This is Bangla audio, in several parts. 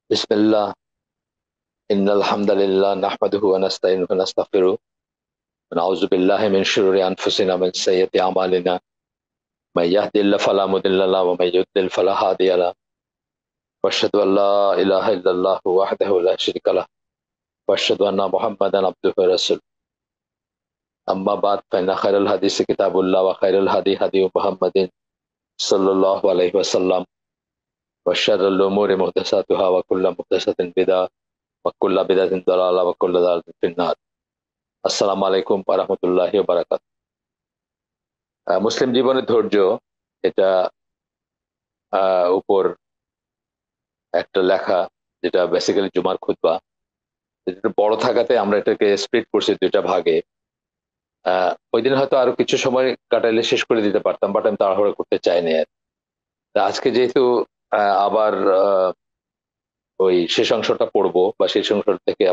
बिस्मिल्लाह इन्नल हम्दुलिल्लाह नहमदुहु व नस्तईनुहु व नस्तगफिरुह व नऊज़ु बिल्लाहि मिन शुरूरि अनफुसिना व मिन सय्यिअति अमालिना मै यहदिल्लाहु फला मुदिल्ल लहु व मै युद्लिल फला हादिय लहु व अशहदु अल्ला इलाहा इल्लल्लाहु वहदहु ला शरीका लहु व अशहदु अन्ना मुहम्मदन अब्दुहु व रसूलुहु अम्मा बाद फ़इन्न खैरल हदीस किताबुल्लाह व खैरल हदी हदी मुहम्मदिन सल्लल्लाहु अलैहि वसल्लम व शर्रिल उमूरि मुहदसातुहा व कुल्लु मुहदसातिन बिदअह व कुल्लु बिदअतिन दलाला व कुल्लु दलालतिन फिन्नार। আসসালামু আলাইকুম ওয়া রাহমাতুল্লাহি ওয়া বারাকাতুহু। মুসলিম জীবনের ধৈর্য, এটা উপর একটা লেখা, যেটা বেসিক্যালি জুমার খুতবা। এটা বড় থাকাতে আমরা এটাকে স্প্লিট করছি দুইটা ভাগে। ওই দিন হয়তো আরো কিছু সময় কাটাইলে শেষ করে দিতে পারতাম, বাট আমি তাড়াহুড়ো করতে চাইনি আর। তা আজকে যেহেতু আবার ওই শেষ অংশটা পড়বো বা শেষ অংশ থেকে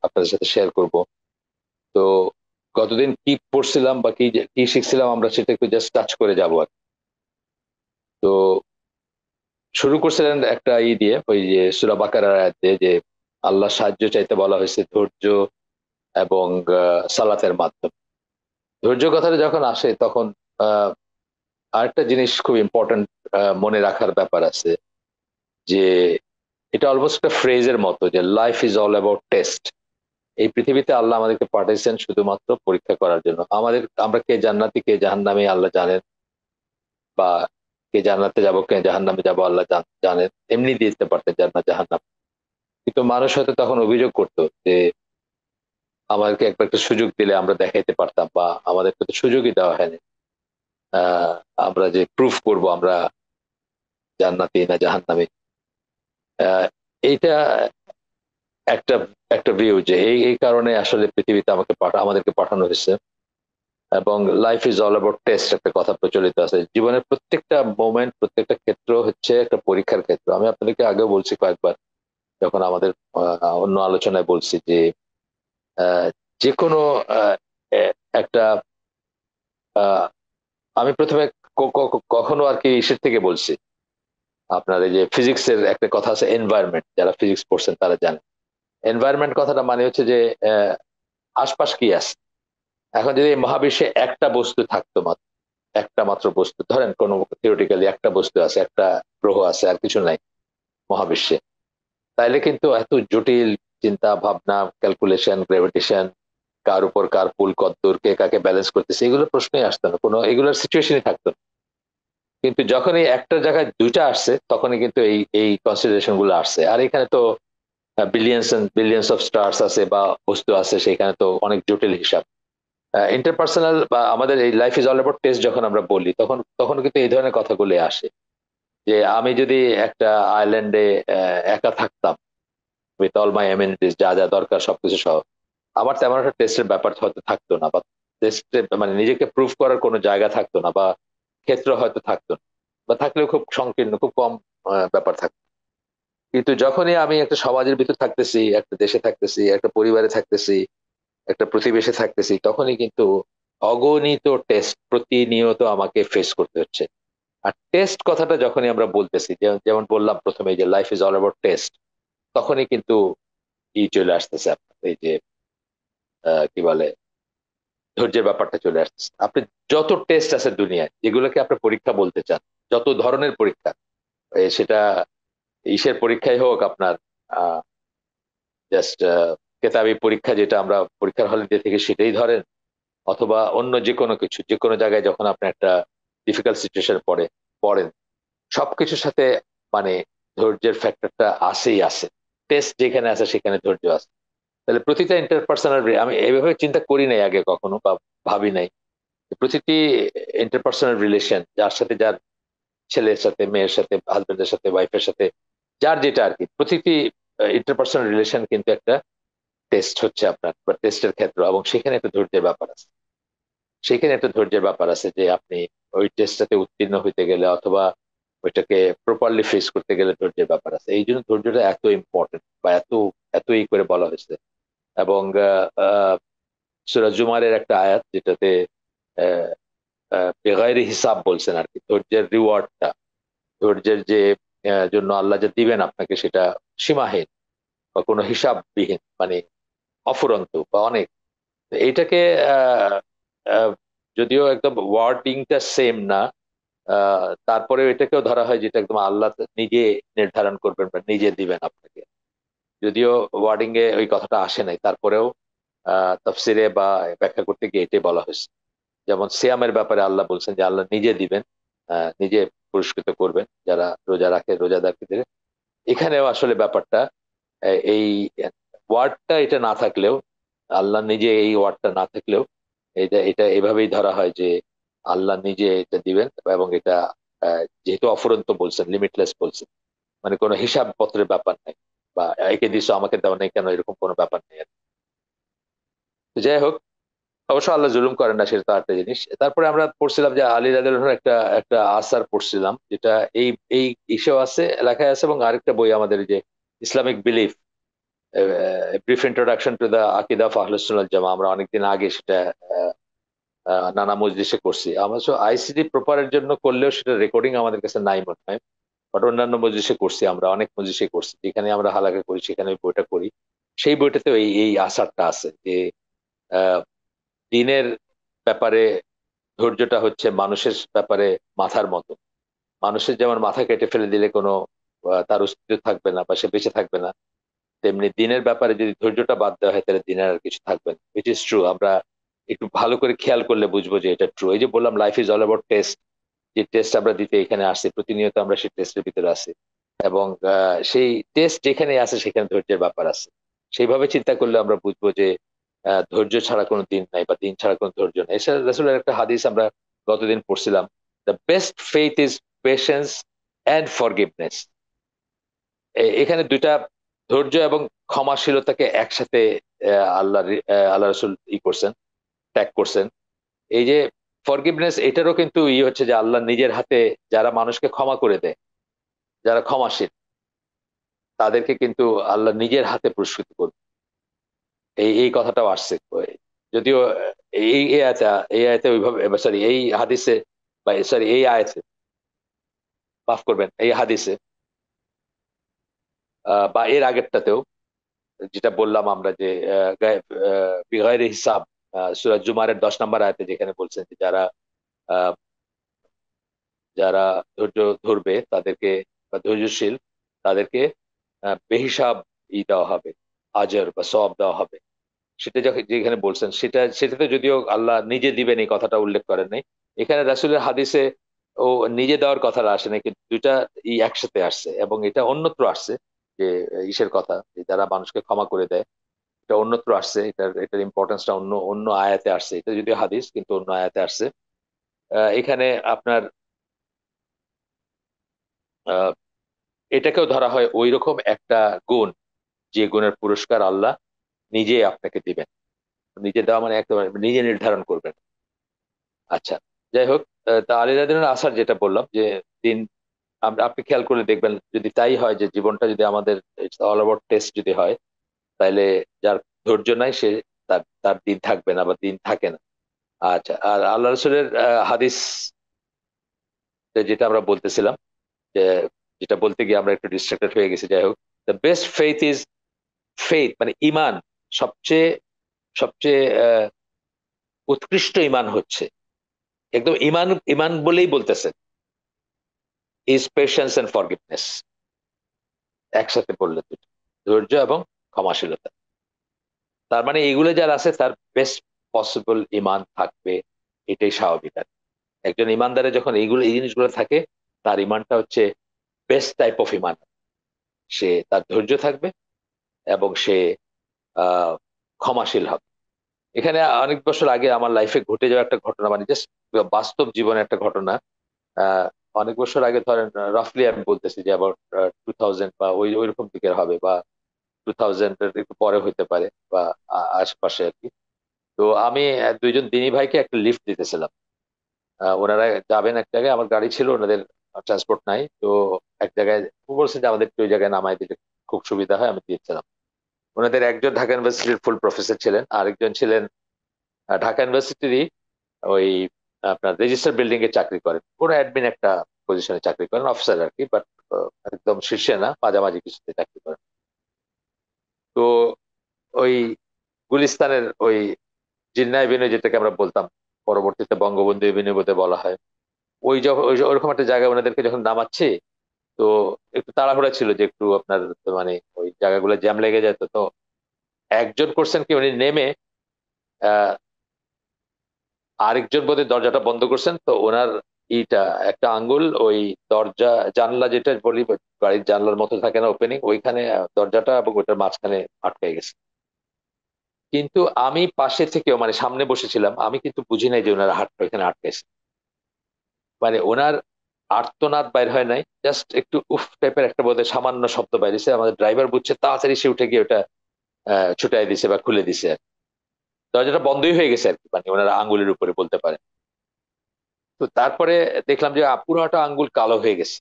আপনাদের সাথে শেয়ার করব। তো গতদিন কি পড়ছিলাম বা কি কি শিখছিলাম আমরা সেটা একটু জাস্ট টাচ করে যাবো আর। তো শুরু করছিলেন একটা দিয়ে, ওই যে সূরা বাকারার আয়াত দিয়ে, যে আল্লাহ সাহায্য চাইতে বলা হয়েছে ধৈর্য এবং সালাতের মাধ্যমে। ধৈর্য কথাটা যখন আসে তখন আহ আরেকটা জিনিস খুব ইম্পর্টেন্ট মনে রাখার ব্যাপার আছে, যে এটা অলমোস্ট একটা ফ্রেজের মতো, যে life is all about test. এই পৃথিবীতে আল্লাহ আমাদেরকে পাঠিয়েছেন শুধুমাত্র পরীক্ষা করার জন্য। আমরা কে জান্নাতি কে জাহান্নামী আল্লাহ জানেন, বা কে জান্নাতে যাব কে জাহান্নামে যাব আল্লাহ জানেন। এমনি দিতে পারতেন জান্নাত জাহান্নাম, কিন্তু মানুষ হয়তো তখন অভিযোগ করতো যে আমাদেরকে একবার একটা সুযোগ দিলে আমরা দেখাইতে পারতাম, বা আমাদেরকে তো সুযোগই দেওয়া হয়নি। আহ আমরা যে প্রুফ করব আমরা জান্নাতি না জাহান্নামী। আহ এইটা একটা একটা ভিউ, যে এই এই কারণে আসলে পৃথিবীতে আমাদেরকে পাঠানো হয়েছে। এবং life is all about test, একটা কথা প্রচলিত আছে। জীবনের প্রত্যেকটা মোমেন্ট, প্রত্যেকটা ক্ষেত্র হচ্ছে একটা পরীক্ষার ক্ষেত্র। আমি আপনাদেরকে আগেও বলছি কয়েকবার, যখন আমাদের অন্য আলোচনায় বলছি যে আহ, যে কোনো আহ, একটা আমি প্রথমে কখনো আর কি ইসের থেকে বলছি, আপনার এই যে ফিজিক্সের একটা কথা আছে এনভায়রনমেন্ট, যারা ফিজিক্স পড়ছেন তারা জানেন। এনভায়রনমেন্ট কথাটা মানে হচ্ছে যে আশপাশ কি আছে। এখন যদি এই মহাবিশ্বে একটা বস্তু থাকতো, মাত্র একটা মাত্র বস্তু, ধরেন কোন থিওরিটিক্যালি একটা বস্তু আছে, একটা গ্রহ আছে, আর কিছু নাই মহাবিশ্বে, তাইলে কিন্তু এত জটিল চিন্তা ভাবনা, ক্যালকুলেশন, গ্রাভিটেশন, কার উপর কার পুল কদ্দূর, কে কাকে ব্যালেন্স করতেছে, এগুলো প্রশ্নই আসতো না, কোনো এগুলোর সিচুয়েশনই থাকতো না। কিন্তু যখনই একটা জায়গায় দুইটা আসছে, তখনই কিন্তু এই এই কনসিডারেশন গুলো আসছে। আর এখানে তো billions and billions of stars আছে বা বস্তু আছে, সেখানে তো অনেক জটিল হিসাব। ইন্টারপার্সোনাল বা আমাদের এই life is all about test যখন আমরা বলি, তখন তখন কিন্তু এই ধরনের কথাগুলো আসে, যে আমি যদি একটা আইল্যান্ডে একা থাকতাম, উইথ অল মাই এমিনিটিস, যা যা দরকার সবকিছু সহ, আমার তেমন একটা টেস্টের ব্যাপার হয়তো থাকতো না, বা টেস্টে মানে নিজেকে প্রুভ করার কোনো জায়গা থাকতো না, বা ক্ষেত্র হয়তো থাকতো না, বা থাকলেও খুব সংকীর্ণ, খুব কম ব্যাপার থাকতো। কিন্তু যখনই আমি একটা সমাজের ভিতর থাকতেছি, একটা দেশে থাকতেছি, একটা পরিবারে থাকতেছি, একটা প্রতিবেশে থাকতেছি, তখনই কিন্তু অগণিত টেস্ট প্রতিনিয়ত আমাকে ফেস করতে হচ্ছে। আর টেস্ট কথাটা যখনই আমরা বলতেছি, যেমন বললাম প্রথমে যে life is all about test, তখনই কিন্তু চলে আসতেছে আপনার এই যে কি বলে, ধৈর্যের ব্যাপারটা চলে আসতেছে। আপনি যত টেস্ট আছে দুনিয়ায়, যেগুলোকে আপনি পরীক্ষা বলতে চান, যত ধরনের পরীক্ষা, সেটা ইসের পরীক্ষাই হোক, আপনার জাস্ট কেতাবি পরীক্ষা যেটা আমরা পরীক্ষার হলে দিয়ে থেকে সেটাই ধরেন, অথবা অন্য যে কোনো কিছু, যে কোনো জায়গায় যখন আপনি একটা ডিফিকাল্ট সিচুয়েশন পড়েন, সবকিছুর সাথে মানে ধৈর্যের ফ্যাক্টরটা আসেই আসে। টেস্ট যেখানে আছে সেখানে ধৈর্য আছে। তাহলে প্রতিটা ইন্টারপার্সোনাল, আমি এইভাবে চিন্তা করি নাই আগে কখনো, বা ভাবি নাই যে প্রতিটি ইন্টারপার্সোনাল রিলেশন, যার সাথে যার, ছেলের সাথে মেয়ের সাথে, হাজবেন্ডের সাথে ওয়াইফের সাথে, যার যেটা আর কি, প্রতিটি ইন্টারপার্সোনাল রিলেশন কিন্তু একটা টেস্ট হচ্ছে আপনার, বা টেস্টের ক্ষেত্র, এবং সেখানে একটা ধৈর্যের ব্যাপার আছে। সেখানে একটা ধৈর্যের ব্যাপার আছে, যে আপনি ওই টেস্টটাতে উত্তীর্ণ হইতে গেলে, অথবা ওইটাকে প্রপারলি ফেস করতে গেলে ধৈর্যের ব্যাপার আছে। এই জন্য ধৈর্যটা এত ইম্পর্টেন্ট, বা এত এত করে বলা হয়েছে। এবং সূরা জুমারের একটা আয়াত, যেটাতে বেগাইরি হিসাব বলছেন আর কি, ধৈর্যের রিওয়ার্ডটা, ধৈর্যের যে জন্য আল্লাহ যা দিবেন আপনাকে সেটা সীমাহীন বা কোনো হিসাববিহীন, মানে অফুরন্ত বা অনেক। এইটাকে আহ, আহ, যদিও একদম ওয়ার্ডিংটা সেম না, তারপরে এটাকেও ধরা হয় যেটা একদম আল্লাহ নিজে নির্ধারণ করবেন বা নিজে দিবেন আপনাকে। যদিও ওয়ার্ডিং এ ওই কথাটা আসে নাই, তারপরেও তাফসিরে বা ব্যাখ্যা করতে গিয়ে এটাই বলা হয়েছে। যেমন সিয়ামের ব্যাপারে আল্লাহ বলছেন যে আল্লাহ নিজে দিবেন, নিজে পুরস্কৃত করবেন যারা রোজা রাখে, রোজাদারদের। এখানেও আসলে ব্যাপারটা এই ওয়ার্ডটা এটা না থাকলেও, আল্লাহ নিজে এই ওয়ার্ডটা না থাকলেও এটা এটা এভাবেই ধরা হয় যে আল্লাহ নিজে এটা দিবেন। এবং এটা যেহেতু অফুরন্ত বলছেন, লিমিটলেস বলছেন, মানে কোনো হিসাব পত্রের ব্যাপার নাই, বা একে দিছো আমাকে দেওয়া নেই কেন, এরকম কোনো ব্যাপার নেই আর কি। তো যাই হোক, অবশ্য আল্লাহ জুলুম করেন না, সেটা তো একটা জিনিস। তারপরে আমরা পড়ছিলাম যে আলী রাদিয়াল্লাহু আনহুর একটা একটা আসার পড়ছিলাম, যেটা এই এই ইসেও আছে, লেখায় আছে, এবং আরেকটা বই আমাদের যে Islamic belief, brief introduction to the আকিদা অফ আহলুস সুন্নাহ ওয়াল জামাআহ, আমরা অনেকদিন আগে সেটা আহ, নানা মজলিসে করছি। আমরা আইসিটি প্রপারের জন্য করলেও সেটা রেকর্ডিং আমাদের কাছে নাই মনে হয়, বাট অন্যান্য মজলিসে করছি, আমরা অনেক মজলিসে করছি, যেখানে আমরা হালাকা করি সেখানে ওই বইটা করি। সেই বইটাতে এই এই আসারটা আছে যে আহ, দিনের ব্যাপারে ধৈর্যটা হচ্ছে মানুষের ব্যাপারে মাথার মতো। মানুষের যেমন মাথা কেটে ফেলে দিলে কোনো তার অস্তিত্ব থাকবে না বা সে বেঁচে থাকবে না, তেমনি দিনের ব্যাপারে যদি ধৈর্যটা বাদ দেওয়া হয় তাহলে দিনের আর কিছু থাকবে না। It is true. আমরা একটু ভালো করে খেয়াল করলে বুঝবো যে এটা ট্রু। এই যে বললাম life is all about test, যে টেস্ট আমরা দিতে এখানে আসছি, প্রতিনিয়ত আমরা সেই টেস্টের ভিতরে আছি। এবং সেই টেস্ট যেখানে আছে সেখানে ধৈর্যের ব্যাপার আছে। সেইভাবে চিন্তা করলে আমরা বুঝবো যে ধৈর্য ছাড়া কোনো দিন নাই, বা দিন ছাড়া কোনো ধৈর্য নেই। এছাড়া রাসূলের একটা হাদিস আমরা গতদিন পড়ছিলাম, the best faith is patience and forgiveness. এখানে দুইটা, ধৈর্য এবং ক্ষমাশীলতাকে একসাথে আল্লাহ আল্লাহ রসুল করছেন, ত্যাগ করছেন। এই যে ফরগিভনেস, এটারও কিন্তু হচ্ছে যে আল্লাহ নিজের হাতে যারা মানুষকে ক্ষমা করে দেয়, যারা ক্ষমাশীল, তাদেরকে কিন্তু আল্লাহ নিজের হাতে পুরস্কৃত করবে। এই এই কথাটাও আসছে। যদিও এই এই আয়াতে ওইভাবে, সরি এই হাদিসে, বা সরি এই আয়াতে, মাফ করবেন, এই হাদিসে বা এর আগেরটাতেও যেটা বললাম আমরা যে বিগয়রে হিসাব, সূরা জুমারের 10 নম্বর আয়াতে যেখানে বলছেন যে যারা আহ, যারা ধৈর্য ধরবে তাদেরকে, বা ধৈর্যশীল তাদেরকে বেহিসাব দেওয়া হবে, আজর বা সওয়াব দেওয়া হবে। সেটা যেখানে বলছেন, সেটাতে যদিও আল্লাহ নিজে দিবেন এই কথাটা উল্লেখ করেন নাই। এখানে রাসূলের হাদিসে ও নিজে দেওয়ার কথাটা আসে না, কিন্তু দুইটা একসাথে আসছে, এবং এটা অন্যত্র আসছে যে ইসের কথা, যে যারা মানুষকে ক্ষমা করে দেয়, এটা অন্যত্র আসছে। এটার ইম্পর্টেন্সটা অন্য অন্য আয়াতে আসছে। এটা যদিও হাদিস, কিন্তু অন্য আয়াতে আসছে। এখানে আপনার আহ, এটাকেও ধরা হয় ওই রকম একটা গুণ, যে গুণের পুরস্কার আল্লাহ নিজে আপনাকে দিবেন। নিজে দেওয়া মানে একেবারে নিজে নির্ধারণ করবেন। আচ্ছা, যাই হোক, তা আলী রাদিয়াল্লাহু আনহু আসার যেটা বললাম যে দিন, আপনি খেয়াল করে দেখবেন যদি তাই হয় যে জীবনটা যদি আমাদের অল ওভার টেস্ট যদি হয়, তাহলে যার ধৈর্য নাই সে, তার তার দিন থাকবে না বা দিন থাকে না। আচ্ছা, আর আল্লাহ রসুলের হাদিস যেটা আমরা বলতেছিলাম, যে যেটা বলতে গিয়ে আমরা একটু ডিস্ট্রাক্টেড হয়ে গেছি। যাই হোক, the best faith is faith, মানে ইমান, সবচেয়ে সবচেয়ে উৎকৃষ্ট ইমান হচ্ছে, একদম ইমান ইমান বলেই বলতেছেন, ইজ পেশেন্স এন্ড ফরগিভনেস। একসাথে বললে দুটো, ধৈর্য এবং ক্ষমাশীলতা। তার মানে এগুলো যার আছে তার বেস্ট পসিবল ইমান থাকবে, এটাই স্বাভাবিক আর কি। একজন ইমানদারের যখন এই জিনিসগুলো থাকে, তার ইমানটা হচ্ছে বেস্ট টাইপ অফ ইমান। সে তার ধৈর্য থাকবে, এবং সে আহ ক্ষমাশীল হবে। এখানে অনেক বছর আগে আমার লাইফে ঘটে যাওয়া একটা ঘটনা, মানে জাস্ট বাস্তব জীবনের একটা ঘটনা। আহ অনেক বছর আগে, ধরেন রাফলি আমি বলতেছি যে আবার 2000 বা ওই ওইরকম দিকের হবে, বা 2000 এর একটু পরে হইতে পারে, বা আশপাশে আর কি। তো আমি দুইজন দিনী ভাইকে একটা লিফট দিতেছিলাম। ওনারা যাবেন এক জায়গায়, আমার গাড়ি ছিল, ওনাদের ট্রান্সপোর্ট নাই। তো এক জায়গায় বলছেন যে আমাদের ওই জায়গায় নামাই দিলে খুব সুবিধা হয়, আমি দিয়েছিলাম। ওনাদের একজন ঢাকা ইউনিভার্সিটির ফুল প্রফেসর ছিলেন, আরেকজন ছিলেন ঢাকা ইউনিভার্সিটিরই ওই আপনার রেজিস্টার বিল্ডিং এ চাকরি করেন, পুরো অ্যাডমিন একটা পজিশনে চাকরি করেন, অফিসার আর কি, বাট একদম শীর্ষে না, মাঝামাঝি কিছুতে চাকরি করেন। তো ওই গুলিস্তানের ওই জিন্নাহ এভিনিউ যেটাকে আমরা বলতাম, পরবর্তীতে বঙ্গবন্ধু এভিনিউ বলতে বলা হয়, ওইরকম একটা জায়গায় ওনাদেরকে যখন নামাচ্ছে, তো একটু তাড়াহুড়া ছিল যে একটু আপনার মানে ওই জায়গাগুলো জ্যাম লেগে যেত। তো একজন করছেন কি, উনি নেমে আহ আরেকজন বোধহয় দরজাটা বন্ধ করছেন, তো ওনার ইটা একটা আঙ্গুল ওই দরজা জানলা যেটা বলি, গাড়ির জানলার মতো থাকে না ওপেনিং, ওইখানে দরজাটা এবং ওইটার মাঝখানে আটকে গেছে। কিন্তু আমি পাশে থেকেও মানে সামনে বসেছিলাম, আমি কিন্তু বুঝি নাই যে ওনার হাতটা ওইখানে আটকেছে। মানে ওনার আর্তনাদ বাইর হয় নাই, জাস্ট একটু উফ টাইপের একটা বোধহয় সামান্য শব্দ বাইরেছে, আমাদের ড্রাইভার বুঝছে, তাড়াতাড়ি সে উঠে গিয়ে ওটা ছুটাই দিছে বা খুলে দিছে আর কি। দরজাটা বন্ধই হয়ে গেছে আর কি, মানে ওনার আঙ্গুলের উপরে বলতে পারেন। তো তারপরে দেখলাম যে পুরোটা আঙ্গুল কালো হয়ে গেছে,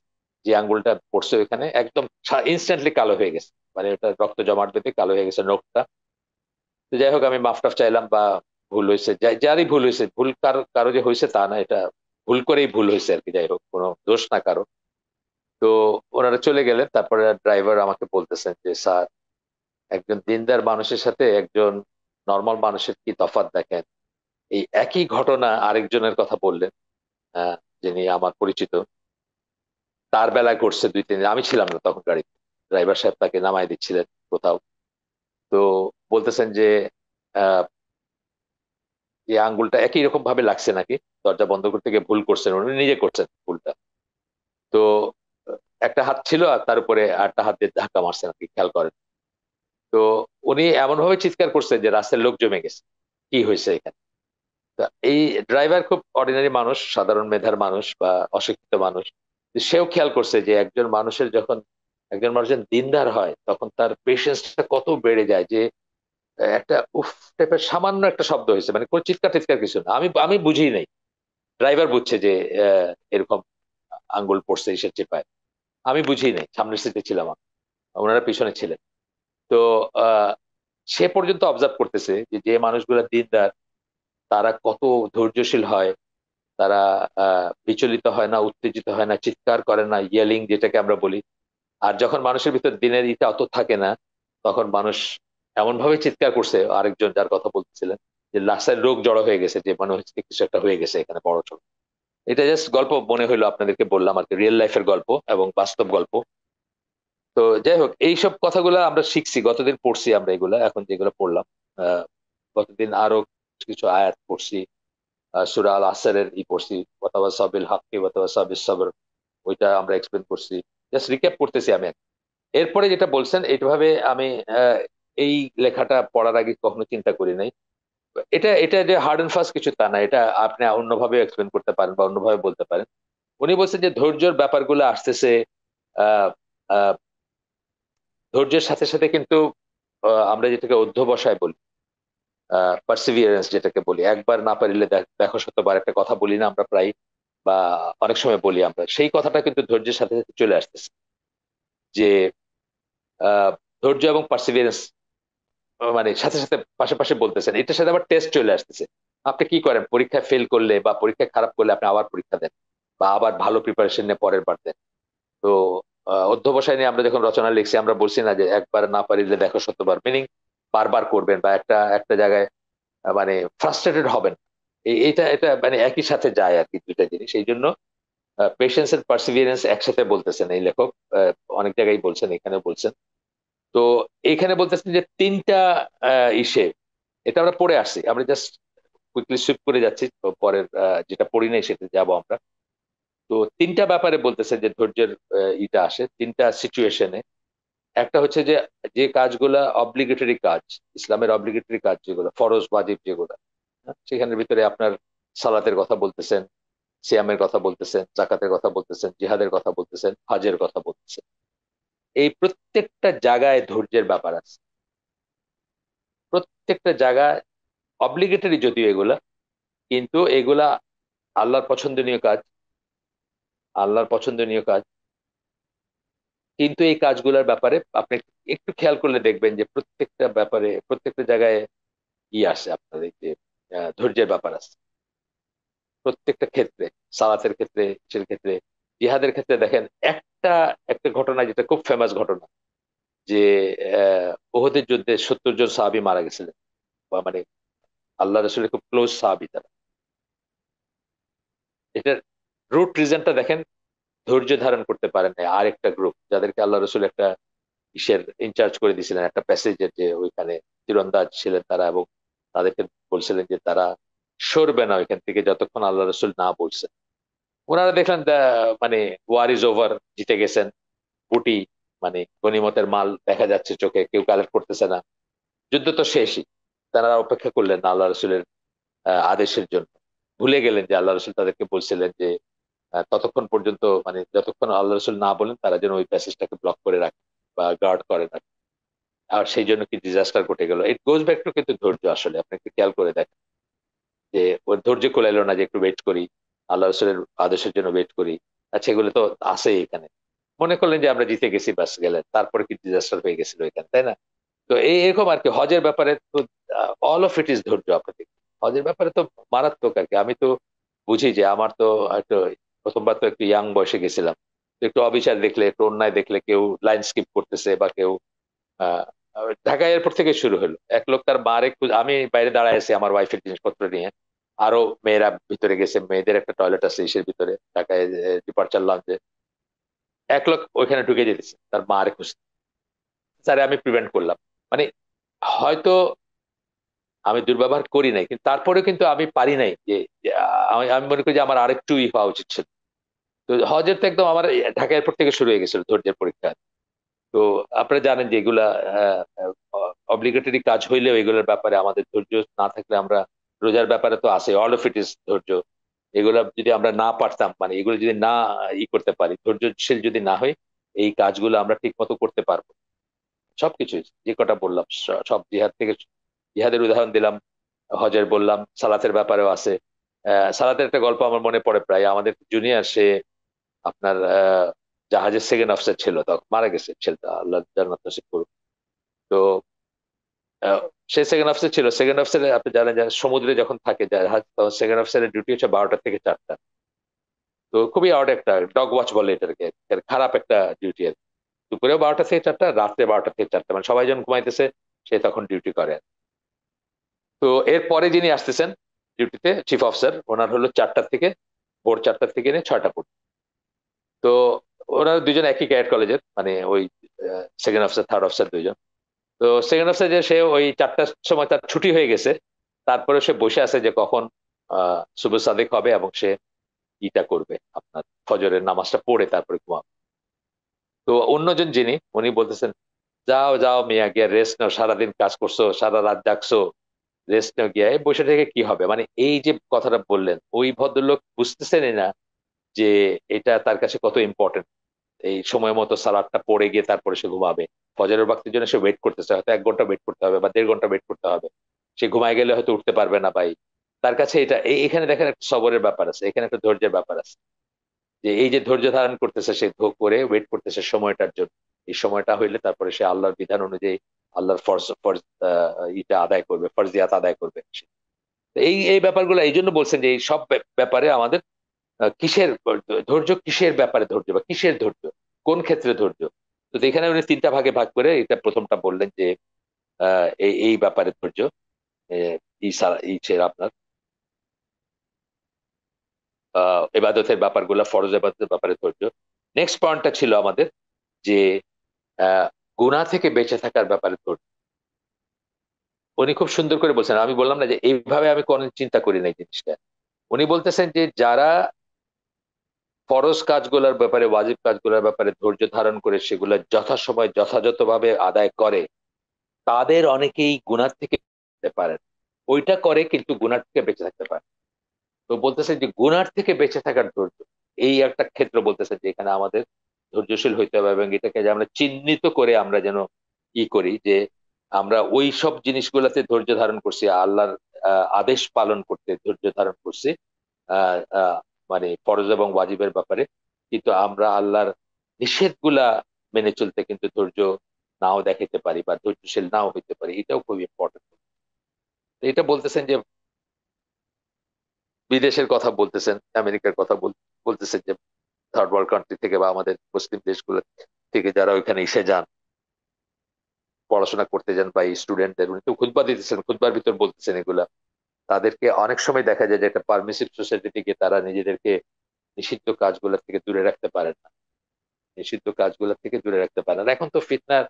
যে আঙ্গুলটা পড়ছে ওইখানে একদম ইনস্ট্যান্টলি কালো হয়ে গেছে, মানে ওটা রক্ত জমাট বেঁধে কালো হয়ে গেছে নখটা। তো যাই হোক, আমি মাফ টাফ চাইলাম, বা ভুল হয়েছে, যারই ভুল হয়েছে, ভুল কারো কারো যে হয়েছে তা না, এটা ভুল করেই ভুল হয়েছে আর কি, যাই হোক কোনো দোষ না কারো। তো ওনারা চলে গেলেন, তারপরে ড্রাইভার আমাকে বলতেছেন যে স্যার, একজন দিনদার মানুষের সাথে একজন নর্মাল মানুষের কি তফাৎ দেখেন। এই একই ঘটনা আরেকজনের কথা বললেন, আহ, যিনি আমার পরিচিত, তার বেলায় ঘটছে 2-3 দিন, আমি ছিলাম না তখন গাড়িতে, ড্রাইভার সাহেব তাকে নামায় দিচ্ছিলেন কোথাও। তো বলতেছেন যে আহ এই আঙ্গুলটা একই রকম ভাবে লাগছে নাকি, দরজা বন্ধ করতে গিয়ে ভুল করছেন, উনি নিজে করছেন ভুলটা। তো একটা হাত ছিল আর তার উপরে আরেকটা হাত দিয়ে ধাক্কা মারছেন আর কি, খেয়াল করেন। তো উনি এমন ভাবে চিৎকার করছেন যে রাস্তায় লোক জমে গেছে, কি হয়েছে এখানে। তা এই ড্রাইভার খুব অর্ডিনারি মানুষ, সাধারণ মেধার মানুষ বা অশিক্ষিত মানুষ, সেও খেয়াল করছে যে একজন মানুষ যখন দিনদার হয়, তখন তার পেশেন্সটা কত বেড়ে যায়, যে একটা উফ টাইপের সামান্য একটা শব্দ হয়েছে, মানে কোনো চিৎকার টিৎকার কিছু না, আমি আমি বুঝি নাই, ড্রাইভার বুঝছে যে এরকম আঙ্গুল পড়ছে এসে চেপায়, আমি বুঝি নাই, সামনের সিটে ছিলাম আমি, ওনারা পিছনে ছিলেন। তো আহ সে পর্যন্ত অবজার্ভ করতেছে যে যে মানুষগুলা দিনদার, তারা কত ধৈর্যশীল হয়, তারা বিচলিত হয় না, উত্তেজিত হয় না, চিৎকার করে না, ইয়েলিং যেটাকে আমরা বলি। আর যখন মানুষের ভিতর দিনের ইটা অত থাকে না, তখন মানুষ এমন ভাবে চিৎকার করছে, আরেকজন যার কথা বলতেছিলেন, যে লাশের রোগ জড়ো হয়ে গেছে, যে মনে হচ্ছে কিছু একটা হয়ে গেছে এখানে বড় সড়। এটা জাস্ট গল্প মনে হইলো আপনাদেরকে বললাম আর কি, রিয়েল লাইফের গল্প এবং বাস্তব গল্প। তো যাই হোক, এইসব কথাগুলো আমরা শিখছি, গতদিন পড়ছি আমরা এগুলা, এখন যেগুলো পড়লাম আহ গতদিন আরো কিছু আয়াত পড়ছি, সূরা আল আসরের পড়ছি, ওয়াতাওয়াসাবিল হাক্কি ওয়াতাওয়াসাবিস সবর, ওইটা আমরা এক্সপ্লেন করছি, জাস্ট রিক্যাপ করতেছি আমি। এরপরে যেটা বলছেন এইভাবে আমি আহ, এই লেখাটা পড়ার আগে কখনো চিন্তা করি নাই। এটা এটা যে হার্ড এন্ড ফাস্ট কিছু তা না, এটা আপনি অন্যভাবে এক্সপ্লেন করতে পারেন বা অন্যভাবে বলতে পারেন। উনি বলছেন যে ধৈর্যের ব্যাপারগুলো আসতেছে, আহ আহ ধৈর্যের সাথে সাথে কিন্তু আমরা যেটাকে অধ্যবসায় বলি, পার্সিভিয়ারেন্স যেটাকে বলি, একবার না পারিলে দেখো শতবার, একটা কথা বলি না আমরা প্রায়, বা অনেক সময় বলি আমরা, সেই কথাটা কিন্তু ধৈর্যের সাথে সাথে চলে আসতেছে, যে আহ ধৈর্য এবং পার্সিভিয়ারেন্স মানে সাথে সাথে পাশাপাশি বলতেছেন, এটার সাথে আবার টেস্ট চলে আসতেছে। আপনি কি করেন, পরীক্ষায় ফেল করলে বা পরীক্ষায় খারাপ করলে আপনি আবার পরীক্ষা দেন, বা আবার ভালো প্রিপারেশন নিয়ে পরের বার দেন। তো অধ্যবসায় নিয়ে আমরা যখন রচনা লিখছি, আমরা বলছি না যে একবার না পারিলে দেখো শতবার, মিনিং বারবার করবেন, বা একটা একটা জায়গায় মানে ফ্রাস্ট্রেটেড হবেন। এটা এটা মানে একই সাথে যায় আর কি, দুইটা জিনিস। এই জন্য পেশেন্স এন্ড পার্সিভিয়ারেন্স একসাথে বলতেছেন এই লেখক, অনেক জায়গায় বলছেন, এখানে বলছেন। তো এইখানে বলতেছেন যে তিনটা ইসে, এটা আমরা পড়ে আসছি, আমরা জাস্ট কুইকলি সুইপ করে যাচ্ছি, তো পরের যেটা পড়ি নাই সেটা যাবো আমরা। তো তিনটা ব্যাপারে বলতেছে যে ধৈর্যের ইটা আসে তিনটা সিচুয়েশনে। একটা হচ্ছে যে যে কাজগুলা অব্লিগেটরি কাজ, ইসলামের অব্লিগেটরি কাজ যেগুলো ফরজ ওয়াজিব যেগুলো, সেখানের ভিতরে আপনার সালাতের কথা বলতেছেন, সিয়ামের কথা বলতেছেন, জাকাতের কথা বলতেছেন, জিহাদের কথা বলতেছেন, হজের কথা বলতেছেন। এই প্রত্যেকটা জায়গায় ধৈর্যের ব্যাপার আছে, প্রত্যেকটা জায়গায় অব্লিগেটরি যদিও এগুলা, কিন্তু এগুলা আল্লাহর পছন্দনীয় কাজ, আল্লাহর পছন্দনীয় কাজ। কিন্তু এই কাজগুলোর ব্যাপারে আপনি একটু খেয়াল করলে দেখবেন যে প্রত্যেকটা ব্যাপারে, প্রত্যেকটা জায়গায় আসে আপনার এই যে ধৈর্যের ব্যাপার আছে, প্রত্যেকটা ক্ষেত্রে। সালাতের ক্ষেত্রে, কিসের ক্ষেত্রে, জিহাদের ক্ষেত্রে দেখেন, একটা আরেকটা একটা ঘটনা যেটা খুব ফেমাস ঘটনা, যে ওহদের যুদ্ধে 70 জন সাহাবী মারা গেছিলেন, বা মানে আল্লাহ রসুলের খুব ক্লোজ সাহাবী তারা। এটার রুট রিজনটা দেখেন, ধৈর্য ধারণ করতে পারেন না আরেকটা গ্রুপ, যাদেরকে আল্লাহ রসুল একটা ইসের ইনচার্জ করে দিয়েছিলেন, একটা প্যাসেজের, যে ওইখানে তীরন্দাজ ছিলেন তারা, এবং তাদেরকে বলছিলেন যে তারা সরবে না ওইখান থেকে যতক্ষণ আল্লাহ রসুল না বলছেন। ওনারা দেখলেন মানে ওয়ার ইজ ওভার, জিতে গেছেন, বুটি মানে গনিমতের মাল দেখা যাচ্ছে চোখে, কেউ কালেক্ট করতেছে না, যুদ্ধ তো শেষই। তারা অপেক্ষা করলেন না আল্লাহ রসুলের আদেশের জন্য। ভুলে গেলেন যে আল্লাহ রসুল তাদেরকে বলছিলেন যে ততক্ষণ পর্যন্ত, মানে যতক্ষণ আল্লাহ রসুল না বলেন তারা যেন ওই প্যাসেজটাকে ব্লক করে রাখে বা গার্ড করে না। আর সেই জন্য কি ডিজাস্টার ঘটে গেল। ইট গোজ ব্যাক টু কিন্তু ধৈর্য, আসলে আপনি একটু খেয়াল করে দেখেন যে ওর ধৈর্য কুলাইলো না যে একটু ওয়েট করি, আল্লাহ রসুলের আদেশের জন্য ওয়েট করি। আচ্ছা, এগুলো তো আছে এখানে। মনে করলেন যে আমরা জিতে গেছি, বাস গেলেন, তারপরে কি ডিজাস্টার হয়ে গেছিল এখানে, তাই না? তো এরকম আর কি হজের ব্যাপারে তো, অল অফ ইট ইজ ধৈর্য। আপনাদের হজের ব্যাপারে তো মারাত্মক আর কি। আমি তো বুঝি যে আমার তো একটু, প্রথমবার তো একটু ইয়াং বয়সে গেছিলাম, তো একটু অবিচার দেখলে, একটু অন্যায় দেখলে, কেউ লাইন স্কিপ করতেছে বা কেউ আহ ঢাকা এয়ারপোর্ট থেকে শুরু হলো, এক লোক তার মারে আমি বাইরে দাঁড়ায় আছি আমার ওয়াইফের জিনিসপত্র নিয়ে, আরো মেয়েরা ভিতরে গেছে, মেয়েদের একটা টয়লেট আছে ইসের ভিতরে, ঢাকায় ডিপার্চার লঞ্চে। এক লোক ওইখানে ঢুকে যেতেছে তার মারে খুঁজতে, স্যার আমি প্রিভেন্ট করলাম। মানে হয়তো আমি দুর্ব্যবহার করি নাই, কিন্তু তারপরে কিন্তু আমি পারি নাই যে আমি আমি মনে করি যে আমার আরেকটু হওয়া উচিত ছিল। তো হজের তো একদম আমার ঢাকা এয়ারপোর্ট থেকে শুরু হয়ে গেছিল ধৈর্যের পরীক্ষা। তো আপনারা জানেন যে এগুলা অব্লিগেটরি কাজ হইলেও এগুলোর ব্যাপারে আমাদের ধৈর্য না থাকলে আমরা, রোজার ব্যাপারে তো আছে, অল অফ ইট ইজ ধৈর্য। এগুলা যদি আমরা না পারতাম, মানে এগুলো যদি না করতে পারি, ধৈর্যশীল যদি না হই, এই কাজগুলো আমরা ঠিক মতো করতে পারবো না। সবকিছু যে কটা বললাম, সব জিহাদ থেকে, জিহাদের উদাহরণ দিলাম, হজের বললাম, সালাতের ব্যাপারেও আছে। সালাতের একটা গল্প আমার মনে পড়ে, প্রায় আমাদের জুনিয়র, সে আপনার জাহাজের সেকেন্ড অফিসার ছিল, তখন মারা গেছে ছেলেটা, আল্লাহ জান্নাত নসিব করুক। তো আহ, সে সেকেন্ড অফিসার ছিল। সেকেন্ড অফিসারে আপনি জানেন যে সমুদ্রে যখন থাকে জাহাজ, তখন সেকেন্ড অফিসারের ডিউটি হচ্ছে 12টা থেকে 4টা। তো খুবই অড একটা, ডগ ওয়াচ বলে এটাকে, খারাপ একটা ডিউটি আর কি। দুপুরেও 12টা থেকে 4টা, রাত্রে 12টা থেকে 4টা, মানে সবাই যখন ঘুমাইতেছে সে তখন ডিউটি করে। তো এর পরে যিনি আসতেছেন ডিউটিতে, চিফ অফিসার, ওনার হলো 4টা থেকে, ভোর 4টা থেকে নিয়ে 6টা পর্যন্ত। তো ওরা দুজন একই ক্যাডেট কলেজের, মানে ওই সেকেন্ড অফিসার থার্ড অফিসার দুইজন। তো সেকেন্ড অফিসার যে, সে ওই 4টার সময় তার ছুটি হয়ে গেছে, তারপরে সে বসে আছে যে কখন সুবহ সাদেক হবে এবং সে ইটা করবে, আপনার ফজরের নামাজটা পড়ে তারপরে ঘুমাবে। তো অন্যজন যিনি, উনি বলতেছেন, যাও যাও মিয়া, গিয়া রেস্ট নাও, সারাদিন কাজ করছো, সারা রাত জাগছো, রেস্ট নাও গিয়া, এই বসে থেকে কি হবে। মানে এই যে কথাটা বললেন, ওই ভদ্রলোক বুঝতেছেনই না যে এটা তার কাছে কত ইম্পর্টেন্ট। এই সময় মতো সালাদটা পড়ে গিয়ে তারপরে সে ঘুমাবে। ফজরের ওয়াক্তের জন্য সে ওয়েট করতেছে, হয়তো 1 ঘন্টা ওয়েট করতে হবে বা 1.5 ঘন্টা ওয়েট করতে হবে। সে ঘুমায় গেলে হয়তো উঠতে পারবে না ভাই। তার কাছে এটা এখানে দেখেন একটা সবরের ব্যাপার আছে, এখানে একটা ধৈর্যের ব্যাপার আছে, যে এই যে ধৈর্য ধারণ করতেছে, সে করে ওয়েট করতেছে সময়টার জন্য। এই সময়টা হইলে তারপরে সে আল্লাহর বিধান অনুযায়ী আল্লাহর ফরজ ফরজ ইটা আদায় করবে, ফরজিয়াত আদায় করবে। তো এই এই ব্যাপারগুলো এই জন্য বলছেন যে এই সব ব্যাপারে আমাদের কিসের ধৈর্য, কিসের ব্যাপারে ধৈর্য, বা কিসের ধৈর্য, কোন ক্ষেত্রে ধৈর্য। তো এখানে উনি 3টা ভাগে ভাগ করে এটা প্রথমটা বললেন যে এই এই ব্যাপারে ধৈর্য, আপনার এবাদতের ব্যাপারগুলো, ফরজ এবাদতের ব্যাপারে ধৈর্য। নেক্সট পয়েন্টটা ছিল আমাদের যে গুনাহ থেকে বেঁচে থাকার ব্যাপারে ধৈর্য। উনি খুব সুন্দর করে বলছেন, আমি বললাম না যে এইভাবে আমি কোনো চিন্তা করি না এই জিনিসটা। উনি বলতেছেন যে যারা ফরজ কাজগুলোর ব্যাপারে, ওয়াজিব কাজগুলোর ব্যাপারে ধৈর্য ধারণ করে সেগুলো যথাসময় যথাযথভাবে আদায় করে, তাদের অনেকেই গুনাহ থেকে বেঁচে পারেন। ওইটা করে কিন্তু গুনাহ থেকে বেঁচে থাকতে পারে। তো বলতেছে যে গুনাহ থেকে বেঁচে থাকার ধৈর্য, এই একটা ক্ষেত্র বলতেছে যে এখানে আমাদের ধৈর্যশীল হইতে হবে, এবং এটাকে যে আমরা চিহ্নিত করে আমরা যেন করি যে আমরা ওই সব জিনিসগুলোতে ধৈর্য ধারণ করছি, আল্লাহর আদেশ পালন করতে ধৈর্য ধারণ করছি, আহ আহ মানে ফরজ এবং ওয়াজিবের ব্যাপারে। কিন্তু আমরা আল্লাহর নিষেধগুলা মেনে চলতে কিন্তু ধৈর্য নাও দেখাতে পারি বা ধৈর্যশীল নাও হইতে পারি, এটাও খুব ইম্পর্টেন্ট। এটা বলতেছেন যে বিদেশের কথা বলতেছেন, আমেরিকার কথা বলতেছেন যে থার্ড ওয়ার্ল্ড কান্ট্রি থেকে বা আমাদের মুসলিম দেশগুলো থেকে যারা ওইখানে এসে যান, পড়াশোনা করতে যান, বা স্টুডেন্টদের, উনি তো খুতবা দিতেছেন, খুতবার ভিতর বলতেছেন এগুলা। তাদেরকে অনেক সময় দেখা যায় যে একটা পারমিসিভ সোসাইটি থেকে তারা নিজেদেরকে নিষিদ্ধ কাজগুলো থেকে দূরে রাখতে পারেন না, নিষিদ্ধ কাজগুলো থেকে দূরে রাখতে পারেন না। এখন তো ফিতনার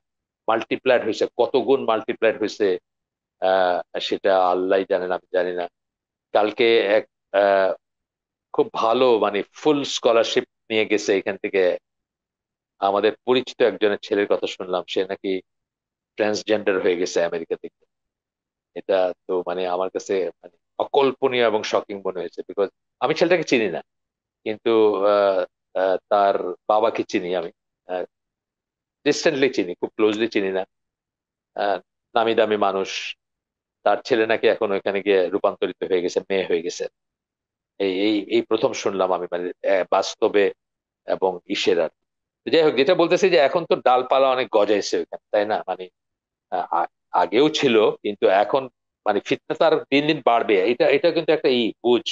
মাল্টিপ্লাইড হয়েছে, কত গুণ মাল্টিপ্লাইড হয়েছে আহ সেটা আল্লাহ জানেন, আমি জানি না। কালকে এক আহ, খুব ভালো মানে ফুল স্কলারশিপ নিয়ে গেছে এখান থেকে আমাদের পরিচিত একজনের ছেলের কথা শুনলাম, সে নাকি ট্রান্সজেন্ডার হয়ে গেছে আমেরিকা থেকে। এটা তো মানে আমার কাছে মানে অকল্পনীয় এবং শকিং মনে হয়েছে, বিকজ আমি ছেলেটাকে চিনি না, কিন্তু আহ, তার বাবাকে চিনি আমি, ডিস্টেন্টলি চিনি, খুব ক্লোজলি চিনি না। আহ, নামি দামি মানুষ, তার ছেলে নাকি এখন ওইখানে গিয়ে রূপান্তরিত হয়ে গেছে, মেয়ে হয়ে গেছে। এই এই এই প্রথম শুনলাম আমি, মানে বাস্তবে এবং ইসের আর কি। যাই হোক, যেটা বলতেছি যে এখন তো ডালপালা অনেক গজাইছে ওইখানে, তাই না? মানে আগেও ছিল, কিন্তু এখন মানে ফিতনা তো আর দিন দিন বাড়বে, এটা এটা কিন্তু একটা বুঝ।